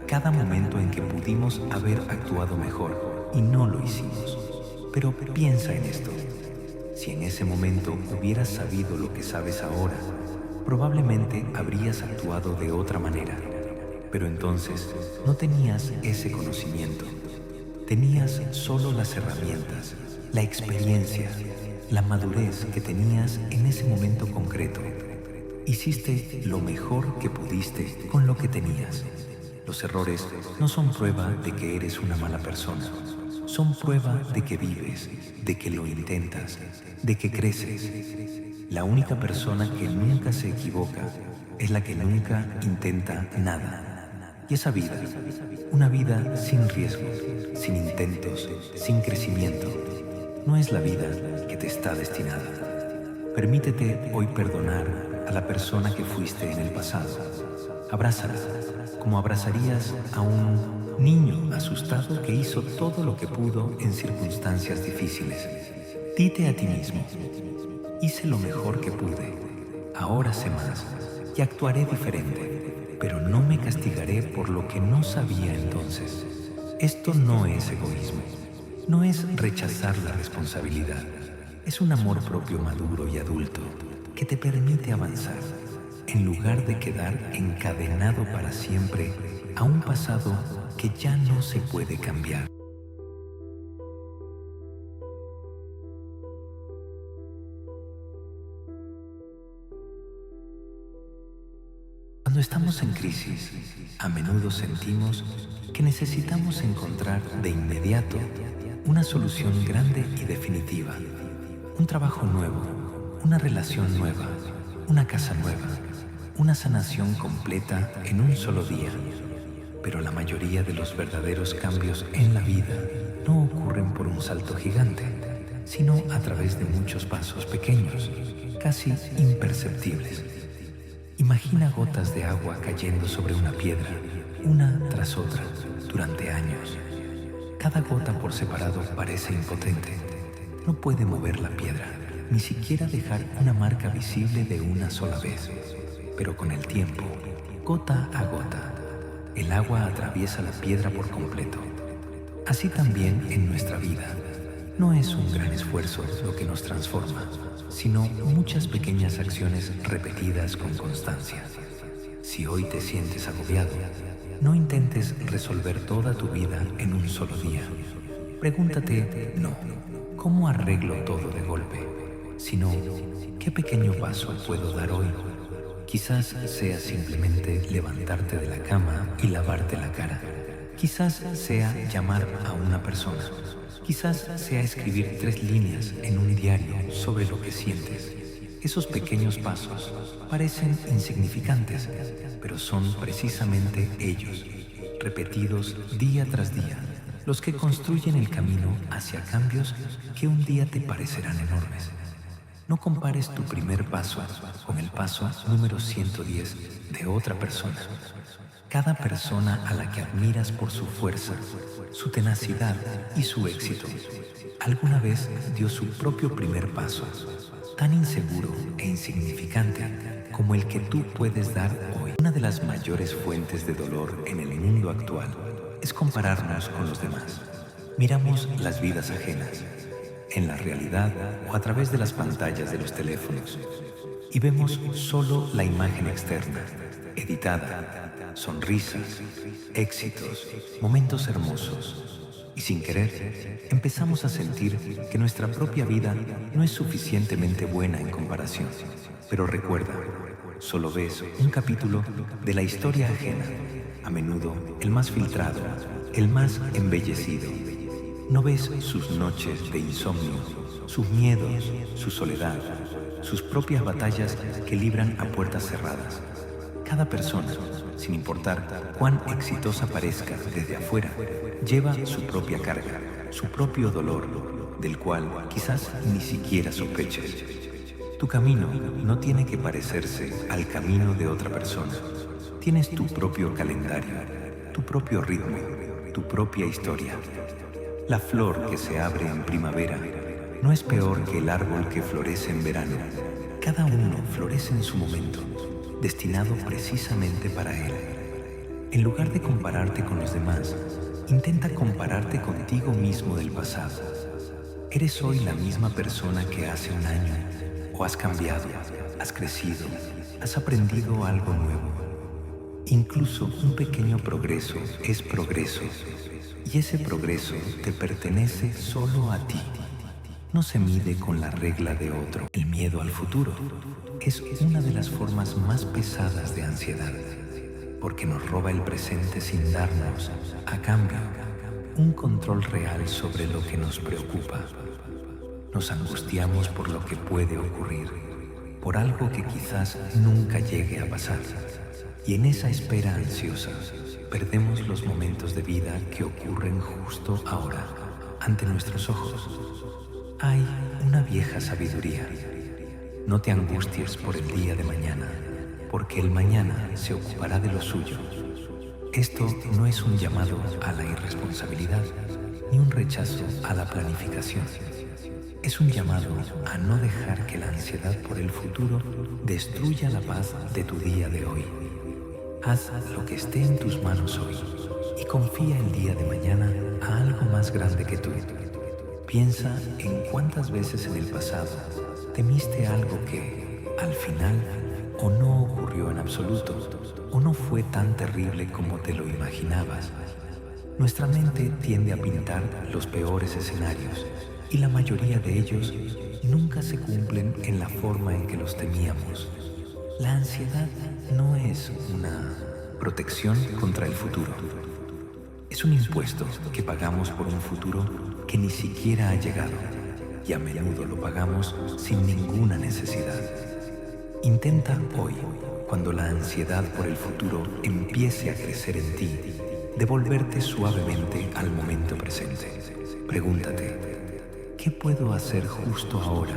cada momento en que pudimos haber actuado mejor y no lo hicimos. Pero piensa en esto. Si en ese momento hubieras sabido lo que sabes ahora, probablemente habrías actuado de otra manera. Pero entonces no tenías ese conocimiento. Tenías solo las herramientas, la experiencia, la madurez que tenías en ese momento concreto. Hiciste lo mejor que pudiste con lo que tenías. Los errores no son prueba de que eres una mala persona. Son prueba de que vives, de que lo intentas, de que creces. La única persona que nunca se equivoca es la que nunca intenta nada. Y esa vida, una vida sin riesgo, sin intentos, sin crecimiento, no es la vida que te está destinada. Permítete hoy perdonar a la persona que fuiste en el pasado. Abrázala como abrazarías a un niño asustado que hizo todo lo que pudo en circunstancias difíciles. Dite a ti mismo: hice lo mejor que pude, ahora sé más y actuaré diferente, pero no me castigaré por lo que no sabía entonces. Esto no es egoísmo, no es rechazar la responsabilidad, es un amor propio maduro y adulto que te permite avanzar, en lugar de quedar encadenado para siempre a un pasado que ya no se puede cambiar. Cuando estamos en crisis, a menudo sentimos que necesitamos encontrar de inmediato una solución grande y definitiva, un trabajo nuevo, una relación nueva, una casa nueva, una sanación completa en un solo día. Pero la mayoría de los verdaderos cambios en la vida no ocurren por un salto gigante, sino a través de muchos pasos pequeños, casi imperceptibles. Imagina gotas de agua cayendo sobre una piedra, una tras otra, durante años. Cada gota por separado parece impotente. No puede mover la piedra, ni siquiera dejar una marca visible de una sola vez. Pero con el tiempo, gota a gota, el agua atraviesa la piedra por completo. Así también en nuestra vida. No es un gran esfuerzo lo que nos transforma, sino muchas pequeñas acciones repetidas con constancia. Si hoy te sientes agobiado, no intentes resolver toda tu vida en un solo día. Pregúntate, no, ¿cómo arreglo todo de golpe? Sino, ¿qué pequeño paso puedo dar hoy? Quizás sea simplemente levantarte de la cama y lavarte la cara. Quizás sea llamar a una persona. Quizás sea escribir 3 líneas en un diario sobre lo que sientes. Esos pequeños pasos parecen insignificantes, pero son precisamente ellos, repetidos día tras día, los que construyen el camino hacia cambios que un día te parecerán enormes. No compares tu primer paso con el paso número 110 de otra persona. Cada persona a la que admiras por su fuerza, su tenacidad y su éxito, alguna vez dio su propio primer paso, tan inseguro e insignificante como el que tú puedes dar hoy. Una de las mayores fuentes de dolor en el mundo actual es compararnos con los demás. Miramos las vidas ajenas, en la realidad o a través de las pantallas de los teléfonos, y vemos solo la imagen externa, editada, sonrisas, éxitos, momentos hermosos. Y sin querer, empezamos a sentir que nuestra propia vida no es suficientemente buena en comparación. Pero recuerda, solo ves un capítulo de la historia ajena, a menudo el más filtrado, el más embellecido. No ves sus noches de insomnio, sus miedos, su soledad, sus propias batallas que libran a puertas cerradas. Cada persona, sin importar cuán exitosa parezca desde afuera, lleva su propia carga, su propio dolor, del cual quizás ni siquiera sospeches. Tu camino no tiene que parecerse al camino de otra persona. Tienes tu propio calendario, tu propio ritmo, tu propia historia. La flor que se abre en primavera no es peor que el árbol que florece en verano. Cada uno florece en su momento, destinado precisamente para él. En lugar de compararte con los demás, intenta compararte contigo mismo del pasado. ¿Eres hoy la misma persona que hace un año? ¿O has cambiado? ¿Has crecido? ¿Has aprendido algo nuevo? Incluso un pequeño progreso es progreso, y ese progreso te pertenece solo a ti. No se mide con la regla de otro. El miedo al futuro es una de las formas más pesadas de ansiedad, porque nos roba el presente sin darnos, a cambio, un control real sobre lo que nos preocupa. Nos angustiamos por lo que puede ocurrir, por algo que quizás nunca llegue a pasar. Y en esa espera ansiosa, perdemos los momentos de vida que ocurren justo ahora, ante nuestros ojos. Hay una vieja sabiduría. No te angusties por el día de mañana, porque el mañana se ocupará de lo suyo. Esto no es un llamado a la irresponsabilidad, ni un rechazo a la planificación. Es un llamado a no dejar que la ansiedad por el futuro destruya la paz de tu día de hoy. Haz lo que esté en tus manos hoy y confía el día de mañana a algo más grande que tú. Piensa en cuántas veces en el pasado temiste algo que, al final, o no ocurrió en absoluto, o no fue tan terrible como te lo imaginabas. Nuestra mente tiende a pintar los peores escenarios, y la mayoría de ellos nunca se cumplen en la forma en que los temíamos. La ansiedad no es una protección contra el futuro. Es un impuesto que pagamos por un futuro que ni siquiera ha llegado, y a menudo lo pagamos sin ninguna necesidad. Intenta hoy, cuando la ansiedad por el futuro empiece a crecer en ti, devolverte suavemente al momento presente. Pregúntate, ¿qué puedo hacer justo ahora,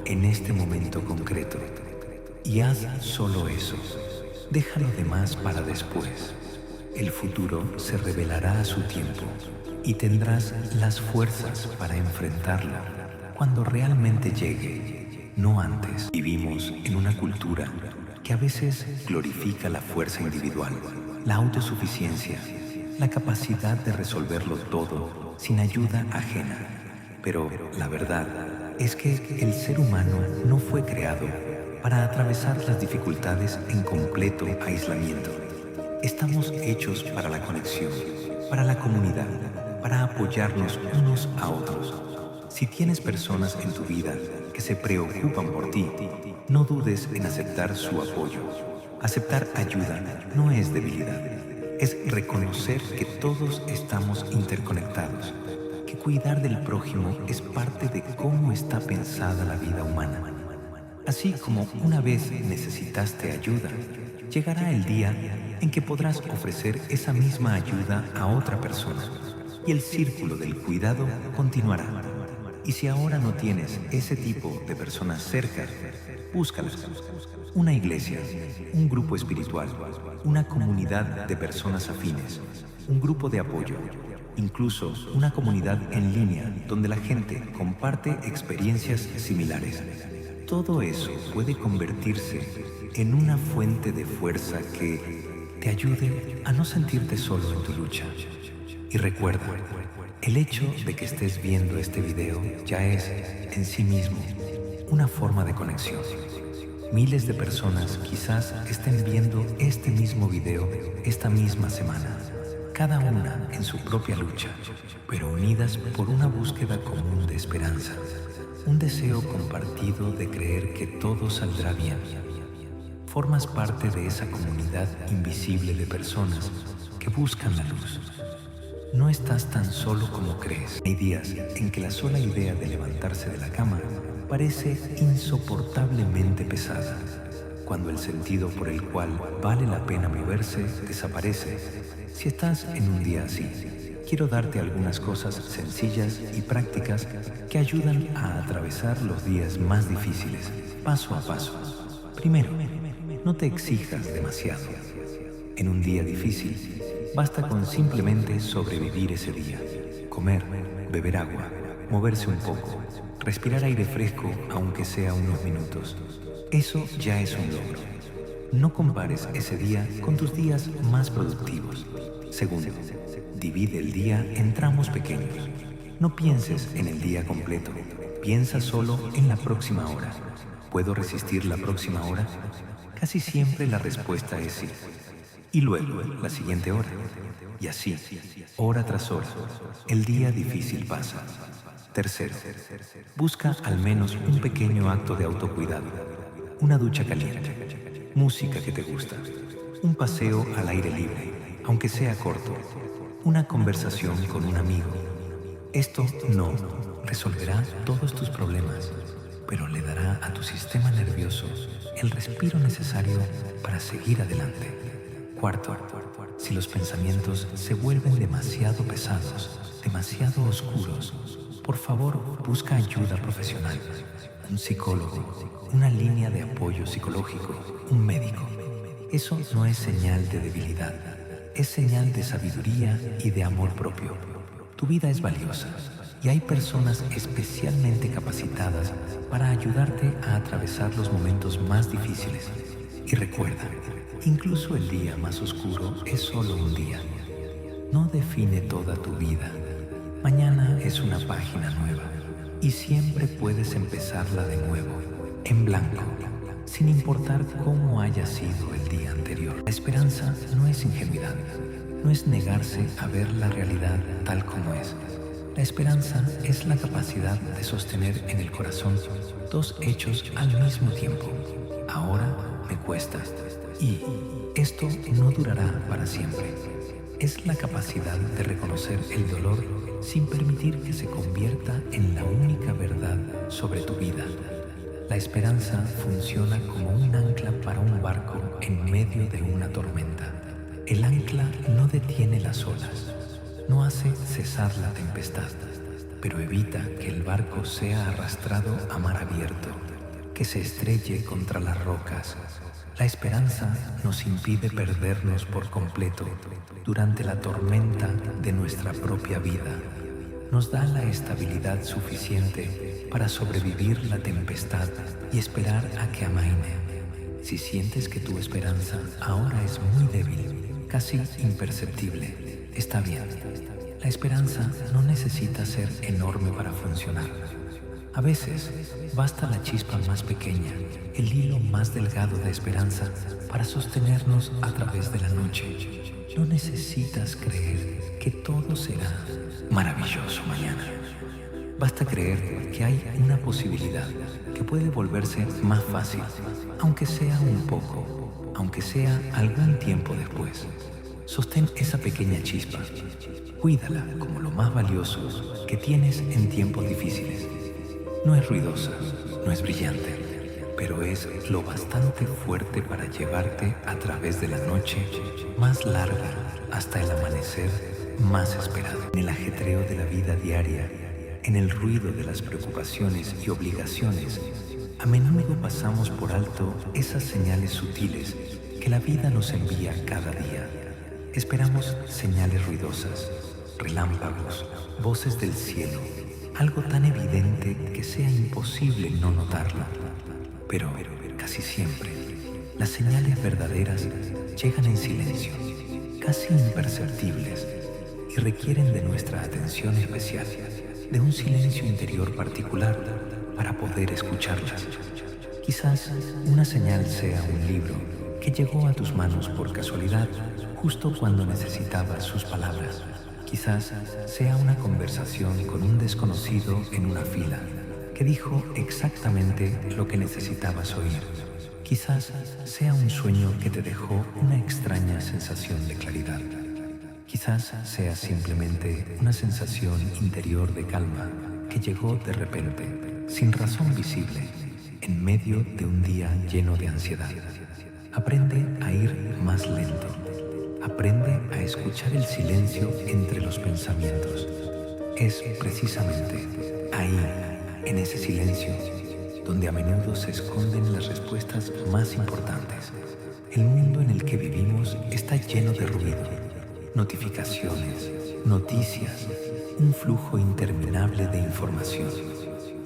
en este momento concreto? Y haz solo eso. Deja lo demás para después. El futuro se revelará a su tiempo y tendrás las fuerzas para enfrentarlo cuando realmente llegue, no antes. Vivimos en una cultura que a veces glorifica la fuerza individual, la autosuficiencia, la capacidad de resolverlo todo sin ayuda ajena. Pero la verdad es que el ser humano no fue creado para atravesar las dificultades en completo aislamiento. Estamos hechos para la conexión, para la comunidad, para apoyarnos unos a otros. Si tienes personas en tu vida que se preocupan por ti, no dudes en aceptar su apoyo. Aceptar ayuda no es debilidad, es reconocer que todos estamos interconectados, que cuidar del prójimo es parte de cómo está pensada la vida humana. Así como una vez necesitaste ayuda, llegará el día en que podrás ofrecer esa misma ayuda a otra persona y el círculo del cuidado continuará. Y si ahora no tienes ese tipo de personas cerca, búscalas. Una iglesia, un grupo espiritual, una comunidad de personas afines, un grupo de apoyo, incluso una comunidad en línea donde la gente comparte experiencias similares. Todo eso puede convertirse en una fuente de fuerza que te ayude a no sentirte solo en tu lucha. Y recuerda, el hecho de que estés viendo este video ya es, en sí mismo, una forma de conexión. Miles de personas quizás estén viendo este mismo video esta misma semana, cada una en su propia lucha, pero unidas por una búsqueda común de esperanza, un deseo compartido de creer que todo saldrá bien. Formas parte de esa comunidad invisible de personas que buscan la luz. No estás tan solo como crees. Hay días en que la sola idea de levantarse de la cama parece insoportablemente pesada, cuando el sentido por el cual vale la pena moverse desaparece. Si estás en un día así, quiero darte algunas cosas sencillas y prácticas que ayudan a atravesar los días más difíciles, paso a paso. Primero, no te exijas demasiado. En un día difícil, basta con simplemente sobrevivir ese día. Comer, beber agua, moverse un poco, respirar aire fresco aunque sea unos minutos. Eso ya es un logro. No compares ese día con tus días más productivos. Segundo, divide el día en tramos pequeños. No pienses en el día completo. Piensa solo en la próxima hora. ¿Puedo resistir la próxima hora? Casi siempre la respuesta es sí. Y luego, la siguiente hora. Y así, hora tras hora, el día difícil pasa. Tercero, busca al menos un pequeño acto de autocuidado. Una ducha caliente, música que te gusta, un paseo al aire libre, aunque sea corto, una conversación con un amigo. Esto no resolverá todos tus problemas, pero le dará a tu sistema nervioso el respiro necesario para seguir adelante. Cuarto, si los pensamientos se vuelven demasiado pesados, demasiado oscuros, por favor busca ayuda profesional, un psicólogo, una línea de apoyo psicológico, un médico. Eso no es señal de debilidad, es señal de sabiduría y de amor propio. Tu vida es valiosa y hay personas especialmente capacitadas para ayudarte a atravesar los momentos más difíciles. Y recuerda, incluso el día más oscuro es solo un día. No define toda tu vida. Mañana es una página nueva y siempre puedes empezarla de nuevo, en blanco, sin importar cómo haya sido el día anterior. La esperanza no es ingenuidad, no es negarse a ver la realidad tal como es. La esperanza es la capacidad de sostener en el corazón dos hechos al mismo tiempo. Ahora me cuesta y esto no durará para siempre. Es la capacidad de reconocer el dolor sin permitir que se convierta en la única verdad sobre tu vida. La esperanza funciona como un ancla para un barco en medio de una tormenta. El ancla no detiene las olas, no hace cesar la tempestad, pero evita que el barco sea arrastrado a mar abierto. que se estrelle contra las rocas. La esperanza nos impide perdernos por completo durante la tormenta de nuestra propia vida. Nos da la estabilidad suficiente para sobrevivir la tempestad y esperar a que amaine. Si sientes que tu esperanza ahora es muy débil, casi imperceptible, está bien. La esperanza no necesita ser enorme para funcionar. A veces basta la chispa más pequeña, el hilo más delgado de esperanza para sostenernos a través de la noche. No necesitas creer que todo será maravilloso mañana. Basta creer que hay una posibilidad que puede volverse más fácil, aunque sea un poco, aunque sea algún tiempo después. Sostén esa pequeña chispa. Cuídala como lo más valioso que tienes en tiempos difíciles. No es ruidosa, no es brillante, pero es lo bastante fuerte para llevarte a través de la noche más larga hasta el amanecer más esperado. En el ajetreo de la vida diaria, en el ruido de las preocupaciones y obligaciones, a menudo pasamos por alto esas señales sutiles que la vida nos envía cada día. Esperamos señales ruidosas, relámpagos, voces del cielo, algo tan evidente que sea imposible no notarlo. Pero casi siempre, las señales verdaderas llegan en silencio, casi imperceptibles, y requieren de nuestra atención especial, de un silencio interior particular para poder escucharlas. Quizás una señal sea un libro que llegó a tus manos por casualidad justo cuando necesitabas sus palabras. Quizás sea una conversación con un desconocido en una fila que dijo exactamente lo que necesitabas oír. Quizás sea un sueño que te dejó una extraña sensación de claridad. Quizás sea simplemente una sensación interior de calma que llegó de repente, sin razón visible, en medio de un día lleno de ansiedad. Aprende a ir más lento. Aprende a escuchar el silencio entre los pensamientos. Es precisamente ahí, en ese silencio, donde a menudo se esconden las respuestas más importantes. El mundo en el que vivimos está lleno de ruido, notificaciones, noticias, un flujo interminable de información.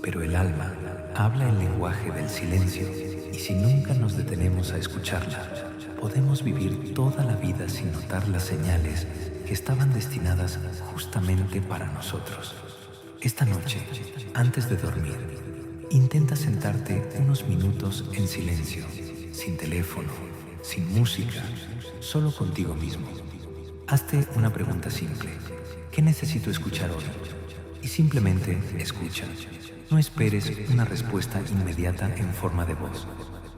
Pero el alma habla el lenguaje del silencio, y si nunca nos detenemos a escucharla, podemos vivir toda la vida sin notar las señales que estaban destinadas justamente para nosotros. Esta noche, antes de dormir, intenta sentarte unos minutos en silencio, sin teléfono, sin música, solo contigo mismo. Hazte una pregunta simple. ¿Qué necesito escuchar hoy? Y simplemente escucha. No esperes una respuesta inmediata en forma de voz.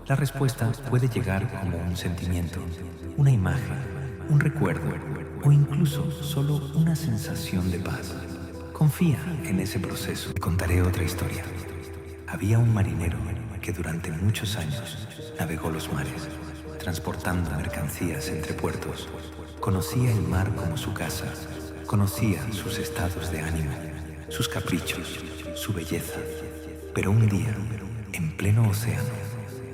La respuesta puede llegar como un sentimiento, una imagen, un recuerdo o incluso solo una sensación de paz. Confía en ese proceso. Te contaré otra historia. Había un marinero que durante muchos años navegó los mares, transportando mercancías entre puertos. Conocía el mar como su casa, conocía sus estados de ánimo, sus caprichos, su belleza. Pero un día, en pleno océano,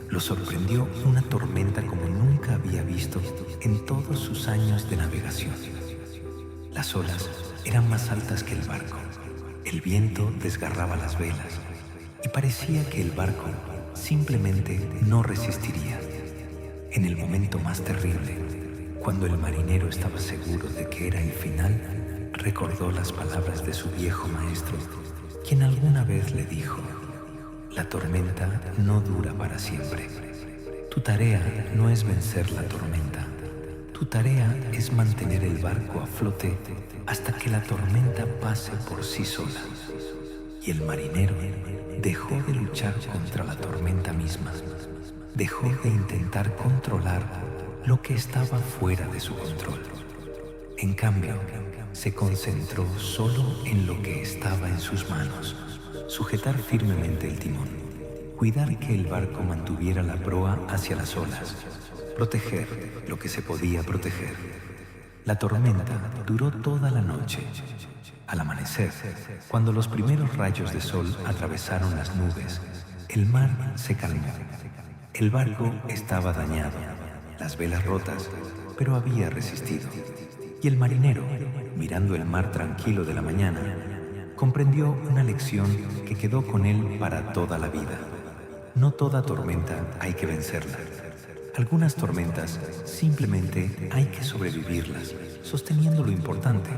lo sorprendió una tormenta como nunca había visto en todos sus años de navegación. Las olas eran más altas que el barco, el viento desgarraba las velas y parecía que el barco simplemente no resistiría. En el momento más terrible, cuando el marinero estaba seguro de que era el final, recordó las palabras de su viejo maestro, quien alguna vez le dijo: la tormenta no dura para siempre. Tu tarea no es vencer la tormenta. Tu tarea es mantener el barco a flote hasta que la tormenta pase por sí sola. Y el marinero dejó de luchar contra la tormenta misma. Dejó de intentar controlar lo que estaba fuera de su control. En cambio, se concentró solo en lo que estaba en sus manos: sujetar firmemente el timón, cuidar que el barco mantuviera la proa hacia las olas, proteger lo que se podía proteger. La tormenta duró toda la noche. Al amanecer, cuando los primeros rayos de sol atravesaron las nubes, el mar se calmó. El barco estaba dañado, las velas rotas, pero había resistido. Y el marinero, mirando el mar tranquilo de la mañana, comprendió una lección que quedó con él para toda la vida. No toda tormenta hay que vencerla. Algunas tormentas simplemente hay que sobrevivirlas, sosteniendo lo importante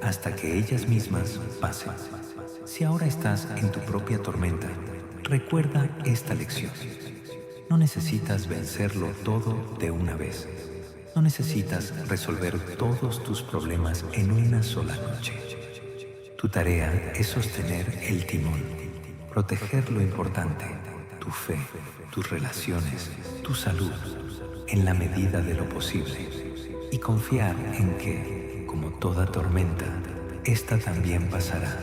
hasta que ellas mismas pasen. Si ahora estás en tu propia tormenta, recuerda esta lección. No necesitas vencerlo todo de una vez. No necesitas resolver todos tus problemas en una sola noche. Tu tarea es sostener el timón, proteger lo importante, tu fe, tus relaciones, tu salud, en la medida de lo posible, y confiar en que, como toda tormenta, esta también pasará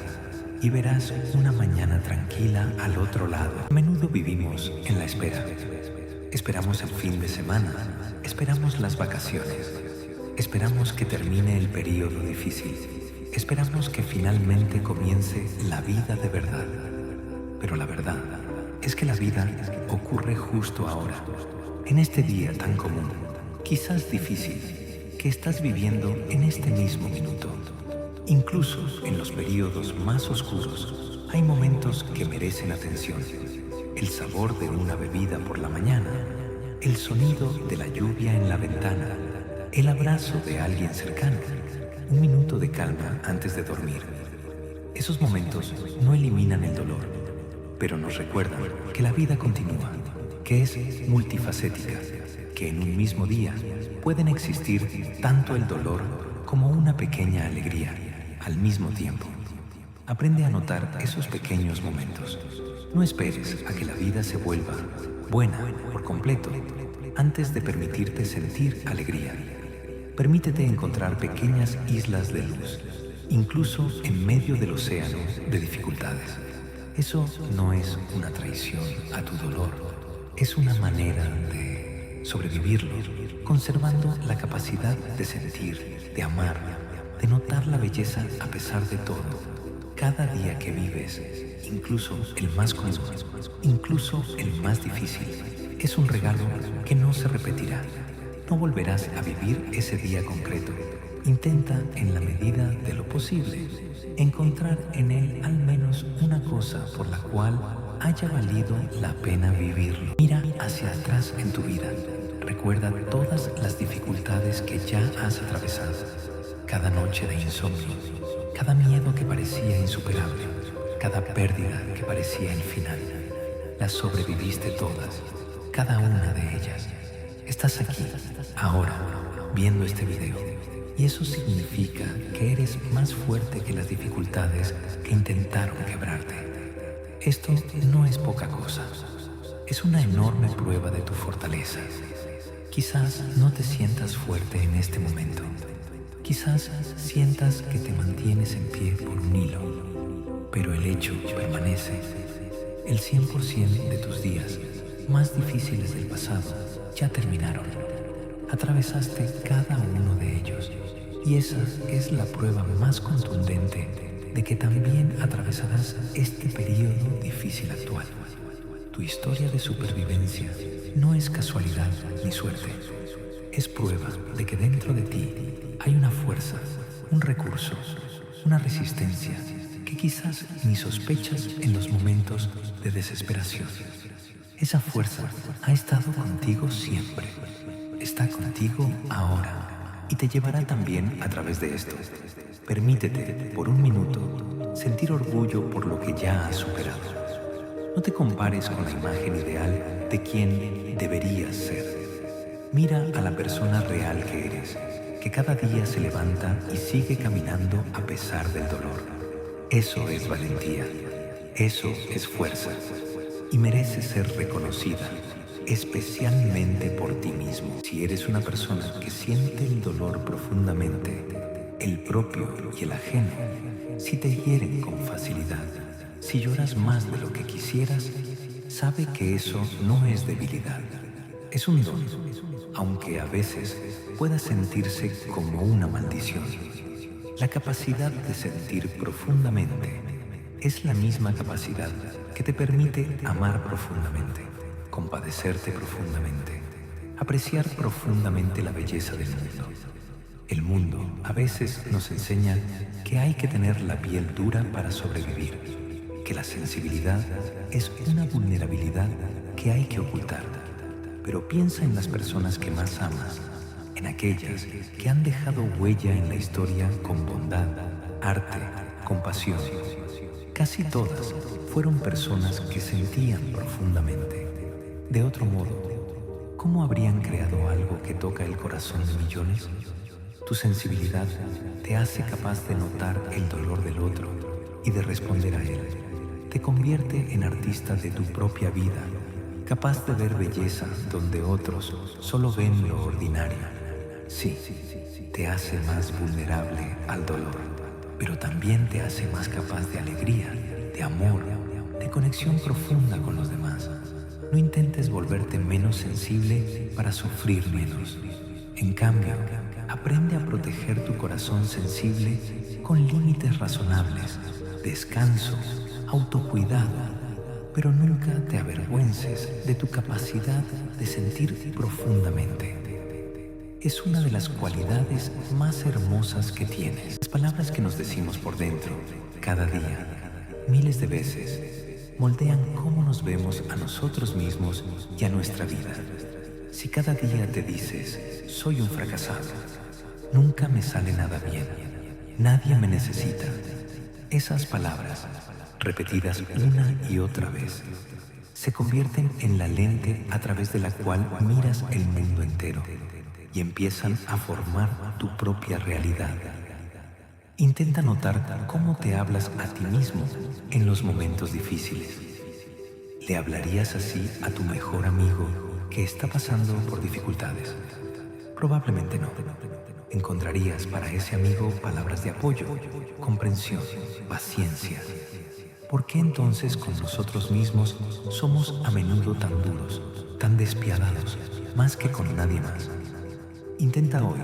y verás una mañana tranquila al otro lado. A menudo vivimos en la espera. Esperamos el fin de semana, esperamos las vacaciones, esperamos que termine el periodo difícil, esperamos que finalmente comience la vida de verdad. Pero la verdad es que la vida ocurre justo ahora, en este día tan común, quizás difícil, que estás viviendo en este mismo minuto. Incluso en los periodos más oscuros hay momentos que merecen atención. El sabor de una bebida por la mañana, el sonido de la lluvia en la ventana, el abrazo de alguien cercano, un minuto de calma antes de dormir. Esos momentos no eliminan el dolor, pero nos recuerdan que la vida continúa, que es multifacética, que en un mismo día pueden existir tanto el dolor como una pequeña alegría al mismo tiempo. Aprende a notar esos pequeños momentos. No esperes a que la vida se vuelva buena por completo antes de permitirte sentir alegría. Permítete encontrar pequeñas islas de luz, incluso en medio del océano de dificultades. Eso no es una traición a tu dolor, es una manera de sobrevivirlo, conservando la capacidad de sentir, de amar, de notar la belleza a pesar de todo. Cada día que vives, incluso el más común, incluso el más difícil, es un regalo que no se repetirá. No volverás a vivir ese día concreto. Intenta, en la medida de lo posible, encontrar en él al menos una cosa por la cual haya valido la pena vivirlo. Mira hacia atrás en tu vida. Recuerda todas las dificultades que ya has atravesado. Cada noche de insomnio, cada miedo que parecía insuperable, cada pérdida que parecía el final. Las sobreviviste todas, cada una de ellas. Estás aquí, ahora, viendo este video. Y eso significa que eres más fuerte que las dificultades que intentaron quebrarte. Esto no es poca cosa. Es una enorme prueba de tu fortaleza. Quizás no te sientas fuerte en este momento. Quizás sientas que te mantienes en pie por un hilo, pero el hecho permanece. El 100% de tus días más difíciles del pasado ya terminaron. Atravesaste cada uno de ellos y esa es la prueba más contundente de que también atravesarás este periodo difícil actual. Tu historia de supervivencia no es casualidad ni suerte. Es prueba de que dentro de ti hay una fuerza, un recurso, una resistencia que quizás ni sospechas en los momentos de desesperación. Esa fuerza ha estado contigo siempre, está contigo ahora y te llevará también a través de esto. Permítete, por un minuto, sentir orgullo por lo que ya has superado. No te compares con la imagen ideal de quien deberías ser. Mira a la persona real que eres, que cada día se levanta y sigue caminando a pesar del dolor. Eso es valentía, eso es fuerza y merece ser reconocida, especialmente por ti mismo. Si eres una persona que siente el dolor profundamente, el propio y el ajeno, si te hieren con facilidad, si lloras más de lo que quisieras, sabe que eso no es debilidad, es un don, aunque a veces pueda sentirse como una maldición. La capacidad de sentir profundamente es la misma capacidad que te permite amar profundamente, compadecerte profundamente, apreciar profundamente la belleza del mundo. El mundo a veces nos enseña que hay que tener la piel dura para sobrevivir, que la sensibilidad es una vulnerabilidad que hay que ocultar. Pero piensa en las personas que más amas, en aquellas que han dejado huella en la historia con bondad, arte, compasión. Casi todas fueron personas que sentían profundamente. De otro modo, ¿cómo habrían creado algo que toca el corazón de millones? Tu sensibilidad te hace capaz de notar el dolor del otro y de responder a él. Te convierte en artista de tu propia vida, capaz de ver belleza donde otros solo ven lo ordinario. Sí, te hace más vulnerable al dolor, pero también te hace más capaz de alegría, de amor, de conexión profunda con los demás. No intentes volverte menos sensible para sufrir menos. En cambio, aprende a proteger tu corazón sensible con límites razonables, descanso, autocuidado, pero nunca te avergüences de tu capacidad de sentir profundamente. Es una de las cualidades más hermosas que tienes. Las palabras que nos decimos por dentro, cada día, miles de veces, moldean cómo nos vemos a nosotros mismos y a nuestra vida. Si cada día te dices, soy un fracasado, nunca me sale nada bien, nadie me necesita, esas palabras, repetidas una y otra vez, se convierten en la lente a través de la cual miras el mundo entero y empiezan a formar tu propia realidad. Intenta notar cómo te hablas a ti mismo en los momentos difíciles. ¿Le hablarías así a tu mejor amigo que está pasando por dificultades? Probablemente no. Encontrarías para ese amigo palabras de apoyo, comprensión, paciencia. ¿Por qué entonces con nosotros mismos somos a menudo tan duros, tan despiadados, más que con nadie más? Intenta hoy,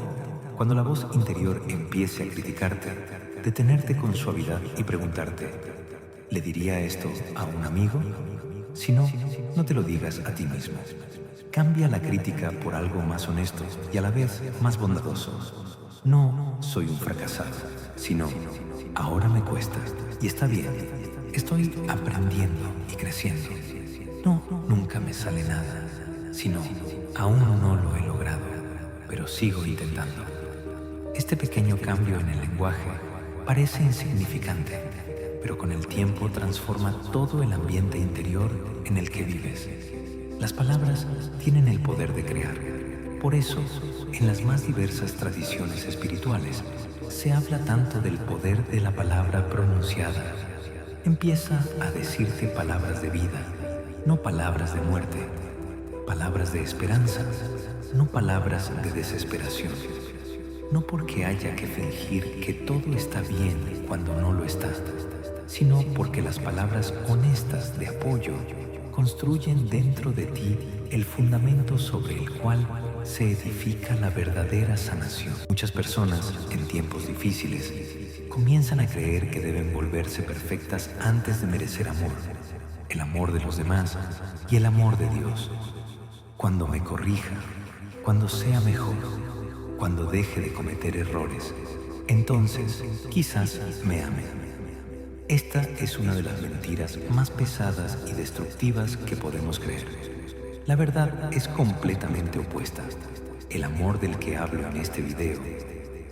cuando la voz interior empiece a criticarte, detenerte con suavidad y preguntarte, ¿le diría esto a un amigo? Si no, no te lo digas a ti mismo. Cambia la crítica por algo más honesto y a la vez más bondadoso. No soy un fracasado, sino ahora me cuesta y está bien. Estoy aprendiendo y creciendo. No, nunca me sale nada, sino aún no lo he logrado, pero sigo intentando. Este pequeño cambio en el lenguaje parece insignificante, pero con el tiempo transforma todo el ambiente interior en el que vives. Las palabras tienen el poder de crear. Por eso, en las más diversas tradiciones espirituales, se habla tanto del poder de la palabra pronunciada. Empieza a decirte palabras de vida, no palabras de muerte, palabras de esperanza, no palabras de desesperación. No porque haya que fingir que todo está bien cuando no lo está, sino porque las palabras honestas de apoyo construyen dentro de ti el fundamento sobre el cual se edifica la verdadera sanación. Muchas personas, en tiempos difíciles, comienzan a creer que deben volverse perfectas antes de merecer amor, el amor de los demás y el amor de Dios. Cuando me corrija, cuando sea mejor, cuando deje de cometer errores, entonces quizás me ame. Esta es una de las mentiras más pesadas y destructivas que podemos creer. La verdad es completamente opuesta. El amor del que hablo en este video,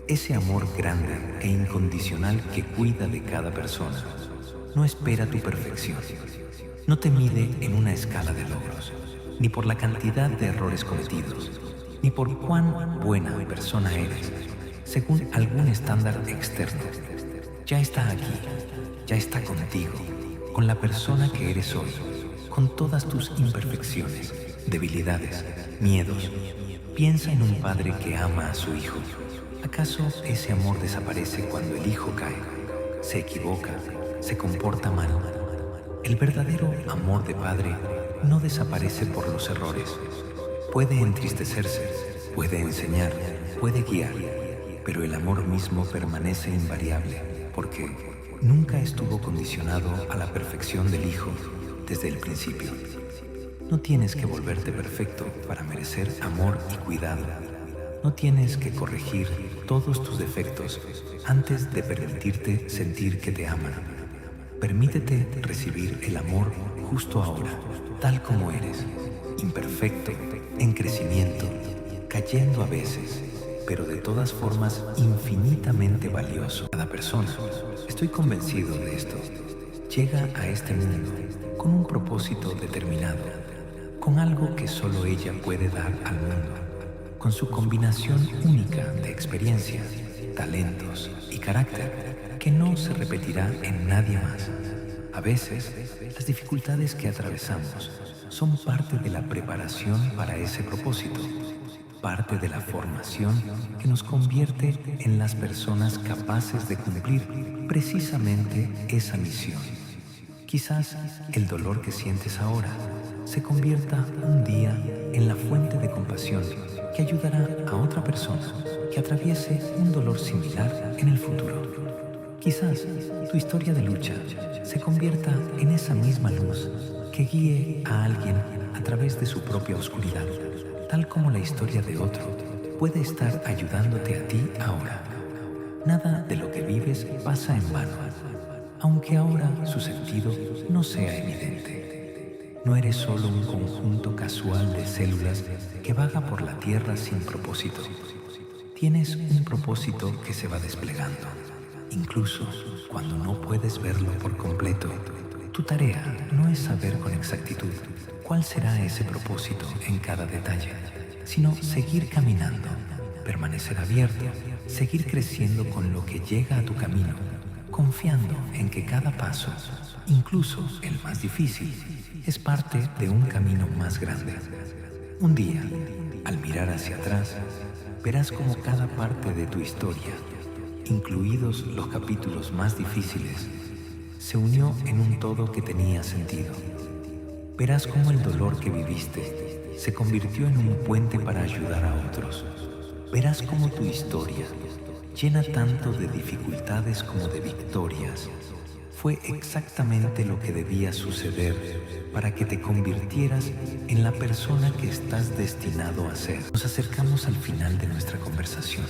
ese amor grande e incondicional que cuida de cada persona, no espera tu perfección. No te mide en una escala de logros, ni por la cantidad de errores cometidos, ni por cuán buena persona eres, según algún estándar externo. Ya está aquí, ya está contigo, con la persona que eres hoy, con todas tus imperfecciones, debilidades, miedos. Piensa en un padre que ama a su hijo. ¿Acaso ese amor desaparece cuando el hijo cae, se equivoca, se comporta mal? El verdadero amor de padre no desaparece por los errores. Puede entristecerse, puede enseñar, puede guiar, pero el amor mismo permanece invariable, porque nunca estuvo condicionado a la perfección del Hijo desde el principio. No tienes que volverte perfecto para merecer amor y cuidado. No tienes que corregir todos tus defectos antes de permitirte sentir que te aman. Permítete recibir el amor justo ahora, tal como eres, imperfecto, en crecimiento, cayendo a veces, pero de todas formas infinitamente valioso. Cada persona, estoy convencido de esto, llega a este mundo con un propósito determinado, con algo que solo ella puede dar al mundo, con su combinación única de experiencias, talentos y carácter que no se repetirá en nadie más. A veces, las dificultades que atravesamos son parte de la preparación para ese propósito, parte de la formación que nos convierte en las personas capaces de cumplir precisamente esa misión. Quizás el dolor que sientes ahora se convierta un día en la fuente de compasión que ayudará a otra persona que atraviese un dolor similar en el futuro. Quizás tu historia de lucha se convierta en esa misma luz que guíe a alguien a través de su propia oscuridad, tal como la historia de otro puede estar ayudándote a ti ahora. Nada de lo que vives pasa en vano, aunque ahora su sentido no sea evidente. No eres solo un conjunto casual de células que vaga por la tierra sin propósito. Tienes un propósito que se va desplegando, incluso cuando no puedes verlo por completo. Tu tarea no es saber con exactitud cuál será ese propósito en cada detalle, sino seguir caminando, permanecer abierto, seguir creciendo con lo que llega a tu camino, confiando en que cada paso, incluso el más difícil, es parte de un camino más grande. Un día, al mirar hacia atrás, verás cómo cada parte de tu historia, incluidos los capítulos más difíciles, se unió en un todo que tenía sentido. Verás cómo el dolor que viviste se convirtió en un puente para ayudar a otros. Verás cómo tu historia, llena tanto de dificultades como de victorias, fue exactamente lo que debía suceder para que te convirtieras en la persona que estás destinado a ser. Nos acercamos al final de nuestra conversación,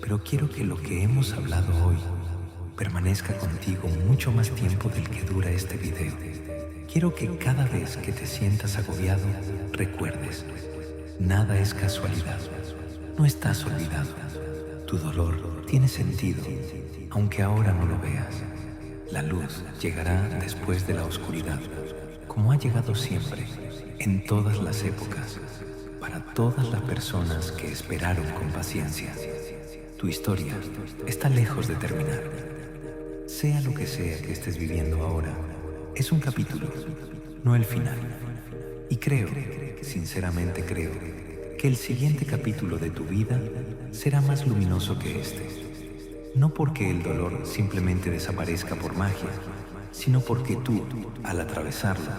pero quiero que lo que hemos hablado hoy permanezca contigo mucho más tiempo del que dura este video. Quiero que cada vez que te sientas agobiado, recuerdes, nada es casualidad, no estás olvidado. Tu dolor tiene sentido, aunque ahora no lo veas. La luz llegará después de la oscuridad, como ha llegado siempre, en todas las épocas, para todas las personas que esperaron con paciencia. Tu historia está lejos de terminar. Sea lo que sea que estés viviendo ahora, es un capítulo, no el final. Y creo, sinceramente creo, que el siguiente capítulo de tu vida será más luminoso que este. No porque el dolor simplemente desaparezca por magia, sino porque tú, al atravesarlo,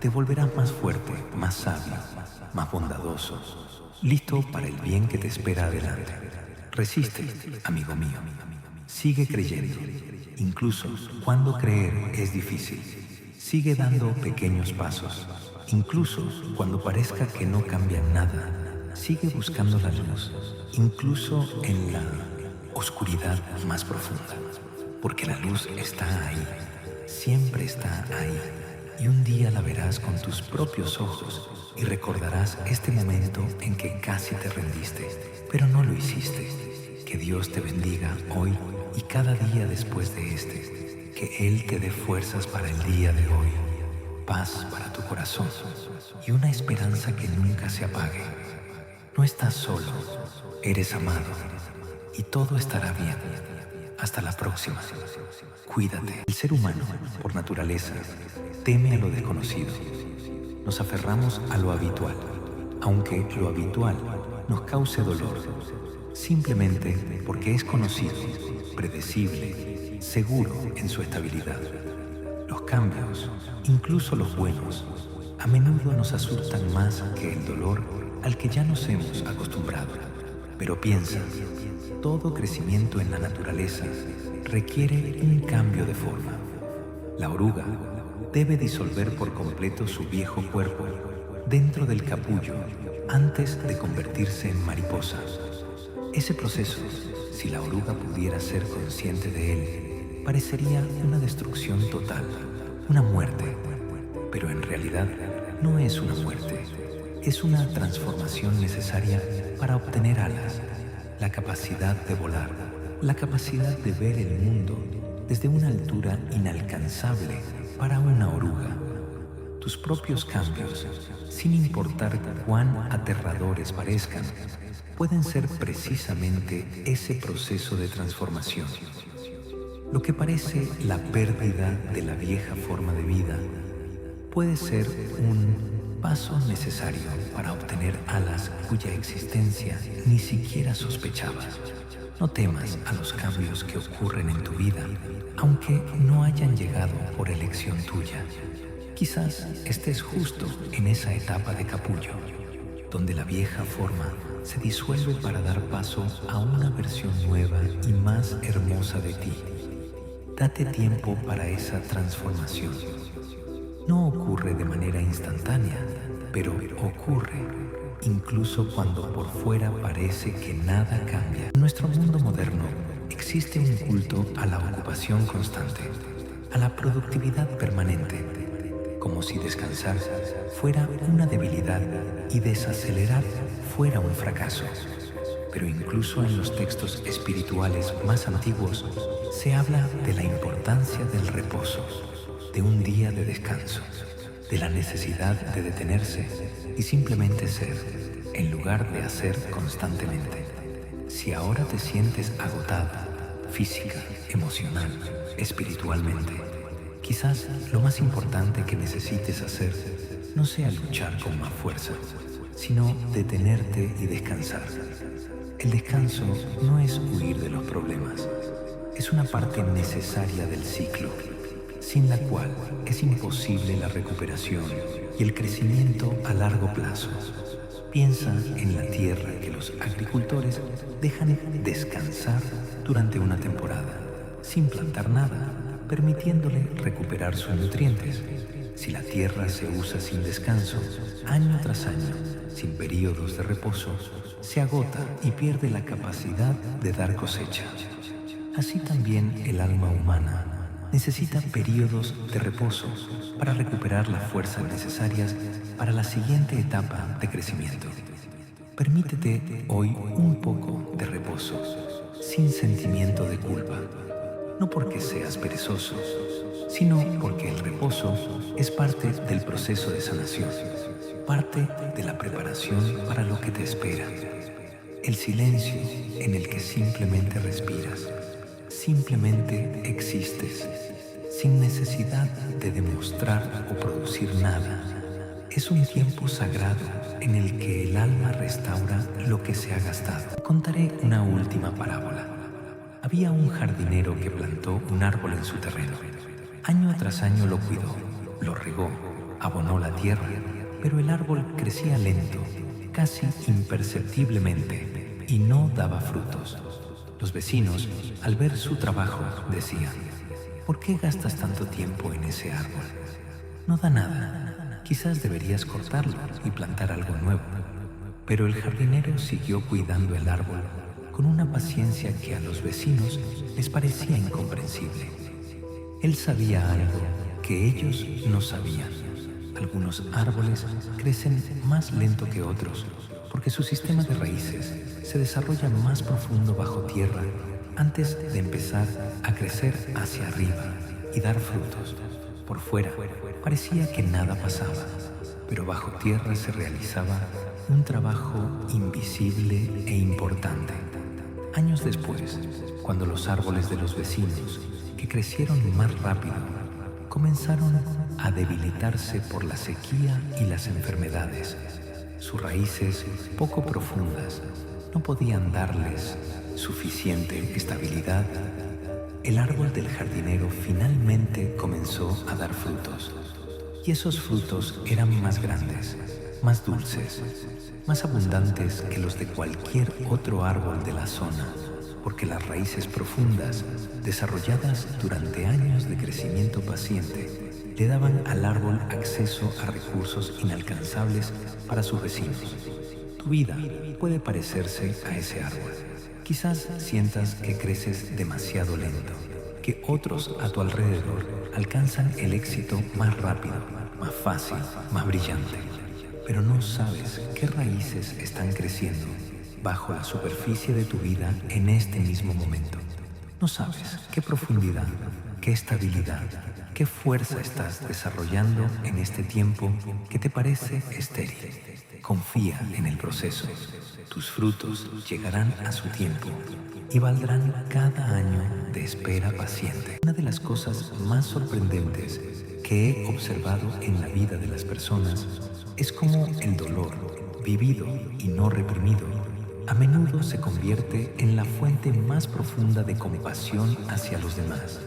te volverás más fuerte, más sabio, más bondadoso, listo para el bien que te espera adelante. Resiste, amigo mío. Sigue creyendo, incluso cuando creer es difícil. Sigue dando pequeños pasos, incluso cuando parezca que no cambia nada. Sigue buscando la luz, incluso en la oscuridad más profunda, porque la luz está ahí, siempre está ahí, y un día la verás con tus propios ojos y recordarás este momento en que casi te rendiste, pero no lo hiciste. Que Dios te bendiga hoy y cada día después de este, que Él te dé fuerzas para el día de hoy, paz para tu corazón y una esperanza que nunca se apague. No estás solo, eres amado y todo estará bien. Hasta la próxima. Cuídate. El ser humano, por naturaleza, teme a lo desconocido. Nos aferramos a lo habitual, aunque lo habitual nos cause dolor, simplemente porque es conocido, predecible, seguro en su estabilidad. Los cambios, incluso los buenos, a menudo nos asustan más que el dolor al que ya nos hemos acostumbrado. Pero piensa, todo crecimiento en la naturaleza requiere un cambio de forma. La oruga debe disolver por completo su viejo cuerpo dentro del capullo antes de convertirse en mariposa. Ese proceso, si la oruga pudiera ser consciente de él, parecería una destrucción total, una muerte. Pero en realidad no es una muerte, es una transformación necesaria para obtener alas, la capacidad de volar, la capacidad de ver el mundo desde una altura inalcanzable para una oruga. Tus propios cambios, sin importar cuán aterradores parezcan, pueden ser precisamente ese proceso de transformación. Lo que parece la pérdida de la vieja forma de vida puede ser un paso necesario para obtener alas cuya existencia ni siquiera sospechabas. No temas a los cambios que ocurren en tu vida, aunque no hayan llegado por elección tuya. Quizás estés justo en esa etapa de capullo, donde la vieja forma se disuelve para dar paso a una versión nueva y más hermosa de ti. Date tiempo para esa transformación. No ocurre de manera instantánea, pero ocurre incluso cuando por fuera parece que nada cambia. En nuestro mundo moderno existe un culto a la ocupación constante, a la productividad permanente, como si descansar fuera una debilidad y desacelerar fuera un fracaso. Pero incluso en los textos espirituales más antiguos se habla de la importancia del reposo, de un día de descanso, de la necesidad de detenerse y simplemente ser, en lugar de hacer constantemente. Si ahora te sientes agotada, física, emocional, espiritualmente, quizás lo más importante que necesites hacer no sea luchar con más fuerza, sino detenerte y descansar. El descanso no es huir de los problemas, es una parte necesaria del ciclo, sin la cual es imposible la recuperación y el crecimiento a largo plazo. Piensa en la tierra que los agricultores dejan descansar durante una temporada, sin plantar nada, permitiéndole recuperar sus nutrientes. Si la tierra se usa sin descanso, año tras año, sin periodos de reposo, se agota y pierde la capacidad de dar cosecha. Así también el alma humana necesita periodos de reposo para recuperar las fuerzas necesarias para la siguiente etapa de crecimiento. Permítete hoy un poco de reposo, sin sentimiento de culpa, no porque seas perezoso, sino porque el reposo es parte del proceso de sanación, parte de la preparación para lo que te espera. El silencio en el que simplemente respiras, simplemente existes, sin necesidad de demostrar o producir nada. Es un tiempo sagrado en el que el alma restaura lo que se ha gastado. Contaré una última parábola. Había un jardinero que plantó un árbol en su terreno. Año tras año lo cuidó, lo regó, abonó la tierra, pero el árbol crecía lento, casi imperceptiblemente, y no daba frutos. Los vecinos, al ver su trabajo, decían: ¿por qué gastas tanto tiempo en ese árbol? No da nada, quizás deberías cortarlo y plantar algo nuevo. Pero el jardinero siguió cuidando el árbol con una paciencia que a los vecinos les parecía incomprensible. Él sabía algo que ellos no sabían. Algunos árboles crecen más lento que otros porque su sistema de raíces se desarrolla más profundo bajo tierra antes de empezar a crecer hacia arriba y dar frutos. Por fuera parecía que nada pasaba, pero bajo tierra se realizaba un trabajo invisible e importante. Años después, cuando los árboles de los vecinos, que crecieron más rápido, comenzaron a debilitarse por la sequía y las enfermedades, sus raíces poco profundas no podían darles suficiente estabilidad. El árbol del jardinero finalmente comenzó a dar frutos, y esos frutos eran más grandes, más dulces, más abundantes que los de cualquier otro árbol de la zona, porque las raíces profundas, desarrolladas durante años de crecimiento paciente, le daban al árbol acceso a recursos inalcanzables para sus vecinos. Tu vida puede parecerse a ese árbol. Quizás sientas que creces demasiado lento, que otros a tu alrededor alcanzan el éxito más rápido, más fácil, más brillante. Pero no sabes qué raíces están creciendo bajo la superficie de tu vida en este mismo momento. No sabes qué profundidad, qué estabilidad, qué fuerza estás desarrollando en este tiempo que te parece estéril. Confía en el proceso. Tus frutos llegarán a su tiempo y valdrán cada año de espera paciente. Una de las cosas más sorprendentes que he observado en la vida de las personas es cómo el dolor, vivido y no reprimido, a menudo se convierte en la fuente más profunda de compasión hacia los demás.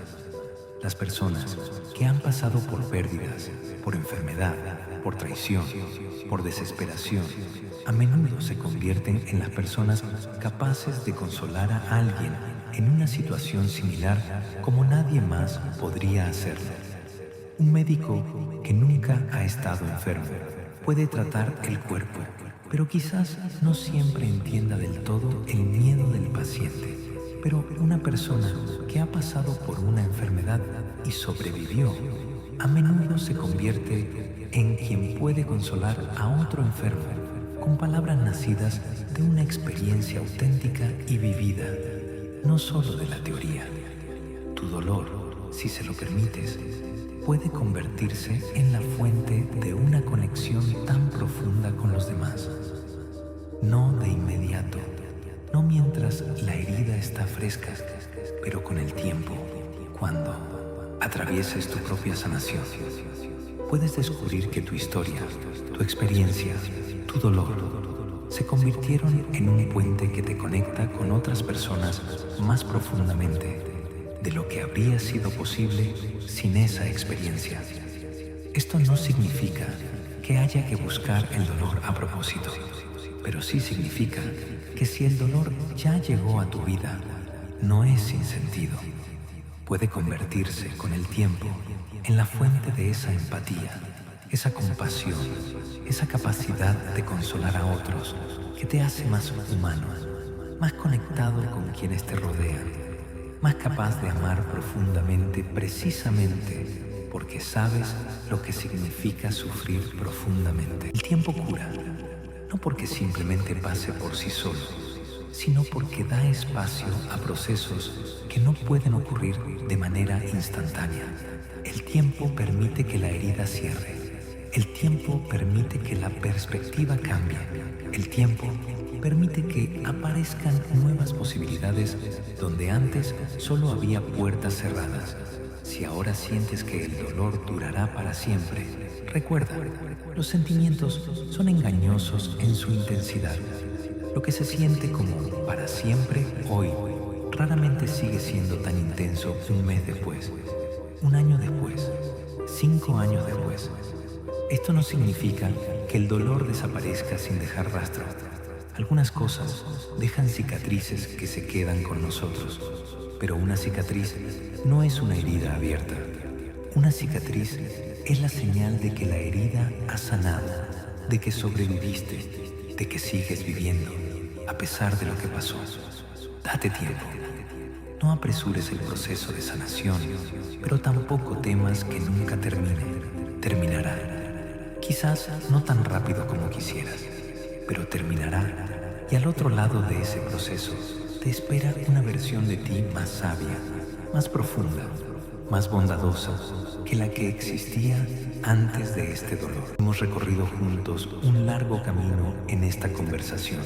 Las personas que han pasado por pérdidas, por enfermedad, por traición, por desesperación, a menudo se convierten en las personas capaces de consolar a alguien en una situación similar como nadie más podría hacerlo. Un médico que nunca ha estado enfermo puede tratar el cuerpo, pero quizás no siempre entienda del todo el miedo del paciente. Pero una persona que ha pasado por una enfermedad y sobrevivió, a menudo se convierte en quien puede consolar a otro enfermo con palabras nacidas de una experiencia auténtica y vivida, no solo de la teoría. Tu dolor, si se lo permites, puede convertirse en la fuente de una conexión tan profunda con los demás. No de inmediato, no mientras la herida está fresca, pero con el tiempo, cuando atravieses tu propia sanación, puedes descubrir que tu historia, tu experiencia, tu dolor, se convirtieron en un puente que te conecta con otras personas más profundamente de lo que habría sido posible sin esa experiencia. Esto no significa que haya que buscar el dolor a propósito, pero sí significa que si el dolor ya llegó a tu vida, no es sin sentido. Puede convertirse con el tiempo en la fuente de esa empatía, esa compasión, esa capacidad de consolar a otros que te hace más humano, más conectado con quienes te rodean, más capaz de amar profundamente precisamente porque sabes lo que significa sufrir profundamente. El tiempo cura, no porque simplemente pase por sí solo, sino porque da espacio a procesos que no pueden ocurrir de manera instantánea. El tiempo permite que la herida cierre. El tiempo permite que la perspectiva cambie. El tiempo permite que aparezcan nuevas posibilidades donde antes solo había puertas cerradas. Si ahora sientes que el dolor durará para siempre, recuerda, los sentimientos son engañosos en su intensidad. Lo que se siente como para siempre hoy raramente sigue siendo tan intenso un mes después, un año después, 5 años después. Esto no significa que el dolor desaparezca sin dejar rastro. Algunas cosas dejan cicatrices que se quedan con nosotros, pero una cicatriz no es una herida abierta. Una cicatriz es la señal de que la herida ha sanado, de que sobreviviste, de que sigues viviendo, a pesar de lo que pasó. Date tiempo. No apresures el proceso de sanación, pero tampoco temas que nunca termine. Terminará. Quizás no tan rápido como quisieras, pero terminará. Y al otro lado de ese proceso te espera una versión de ti más sabia, más profunda, más bondadosa que la que existía antes de este dolor. Hemos recorrido juntos un largo camino en esta conversación.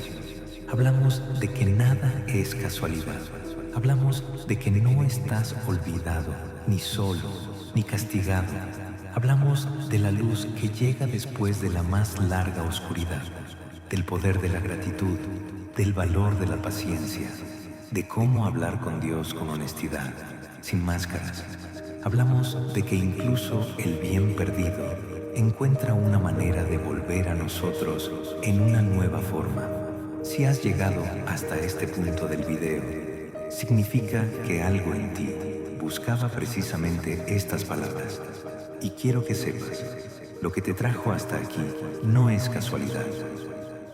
Hablamos de que nada es casualidad. Hablamos de que no estás olvidado, ni solo, ni castigado. Hablamos de la luz que llega después de la más larga oscuridad, del poder de la gratitud, del valor de la paciencia, de cómo hablar con Dios con honestidad, sin máscaras. Hablamos de que incluso el bien perdido, encuentra una manera de volver a nosotros en una nueva forma. Si has llegado hasta este punto del video, significa que algo en ti buscaba precisamente estas palabras. Y quiero que sepas, lo que te trajo hasta aquí no es casualidad.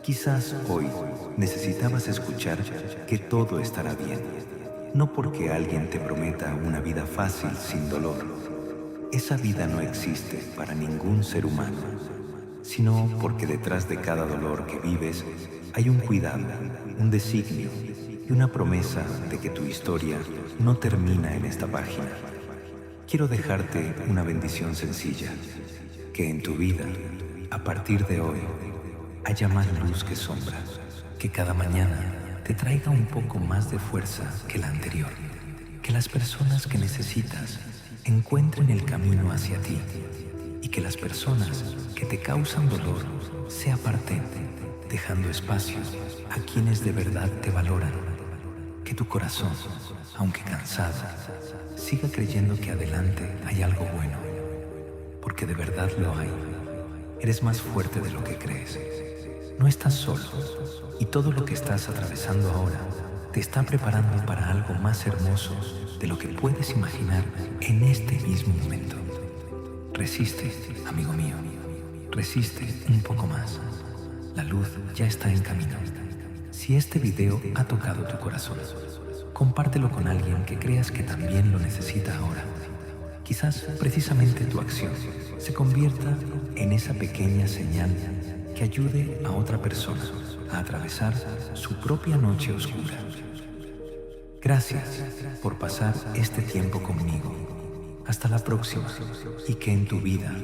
Quizás hoy necesitabas escuchar que todo estará bien, no porque alguien te prometa una vida fácil sin dolor. Esa vida no existe para ningún ser humano, sino porque detrás de cada dolor que vives hay un cuidado, un designio y una promesa de que tu historia no termina en esta página. Quiero dejarte una bendición sencilla, que en tu vida, a partir de hoy, haya más luz que sombra, que cada mañana te traiga un poco más de fuerza que la anterior, que las personas que necesitas encuentren el camino hacia ti y que las personas que te causan dolor se aparten, dejando espacio a quienes de verdad te valoran. Que tu corazón, aunque cansado, siga creyendo que adelante hay algo bueno, porque de verdad lo hay. Eres más fuerte de lo que crees. No estás solo, y todo lo que estás atravesando ahora te está preparando para algo más hermoso de lo que puedes imaginar en este mismo momento. Resiste, amigo mío, resiste un poco más. La luz ya está en camino. Si este video ha tocado tu corazón, compártelo con alguien que creas que también lo necesita ahora. Quizás precisamente tu acción se convierta en esa pequeña señal que ayude a otra persona a atravesar su propia noche oscura. Gracias por pasar este tiempo conmigo. Hasta la próxima, y que en tu vida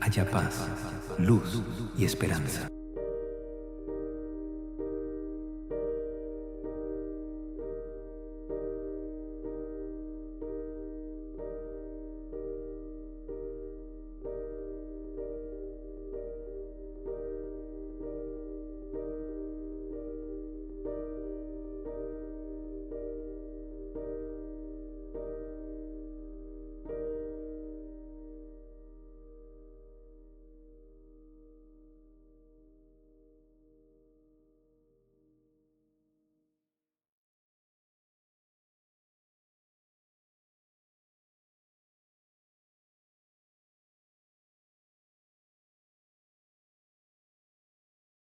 haya paz, luz y esperanza.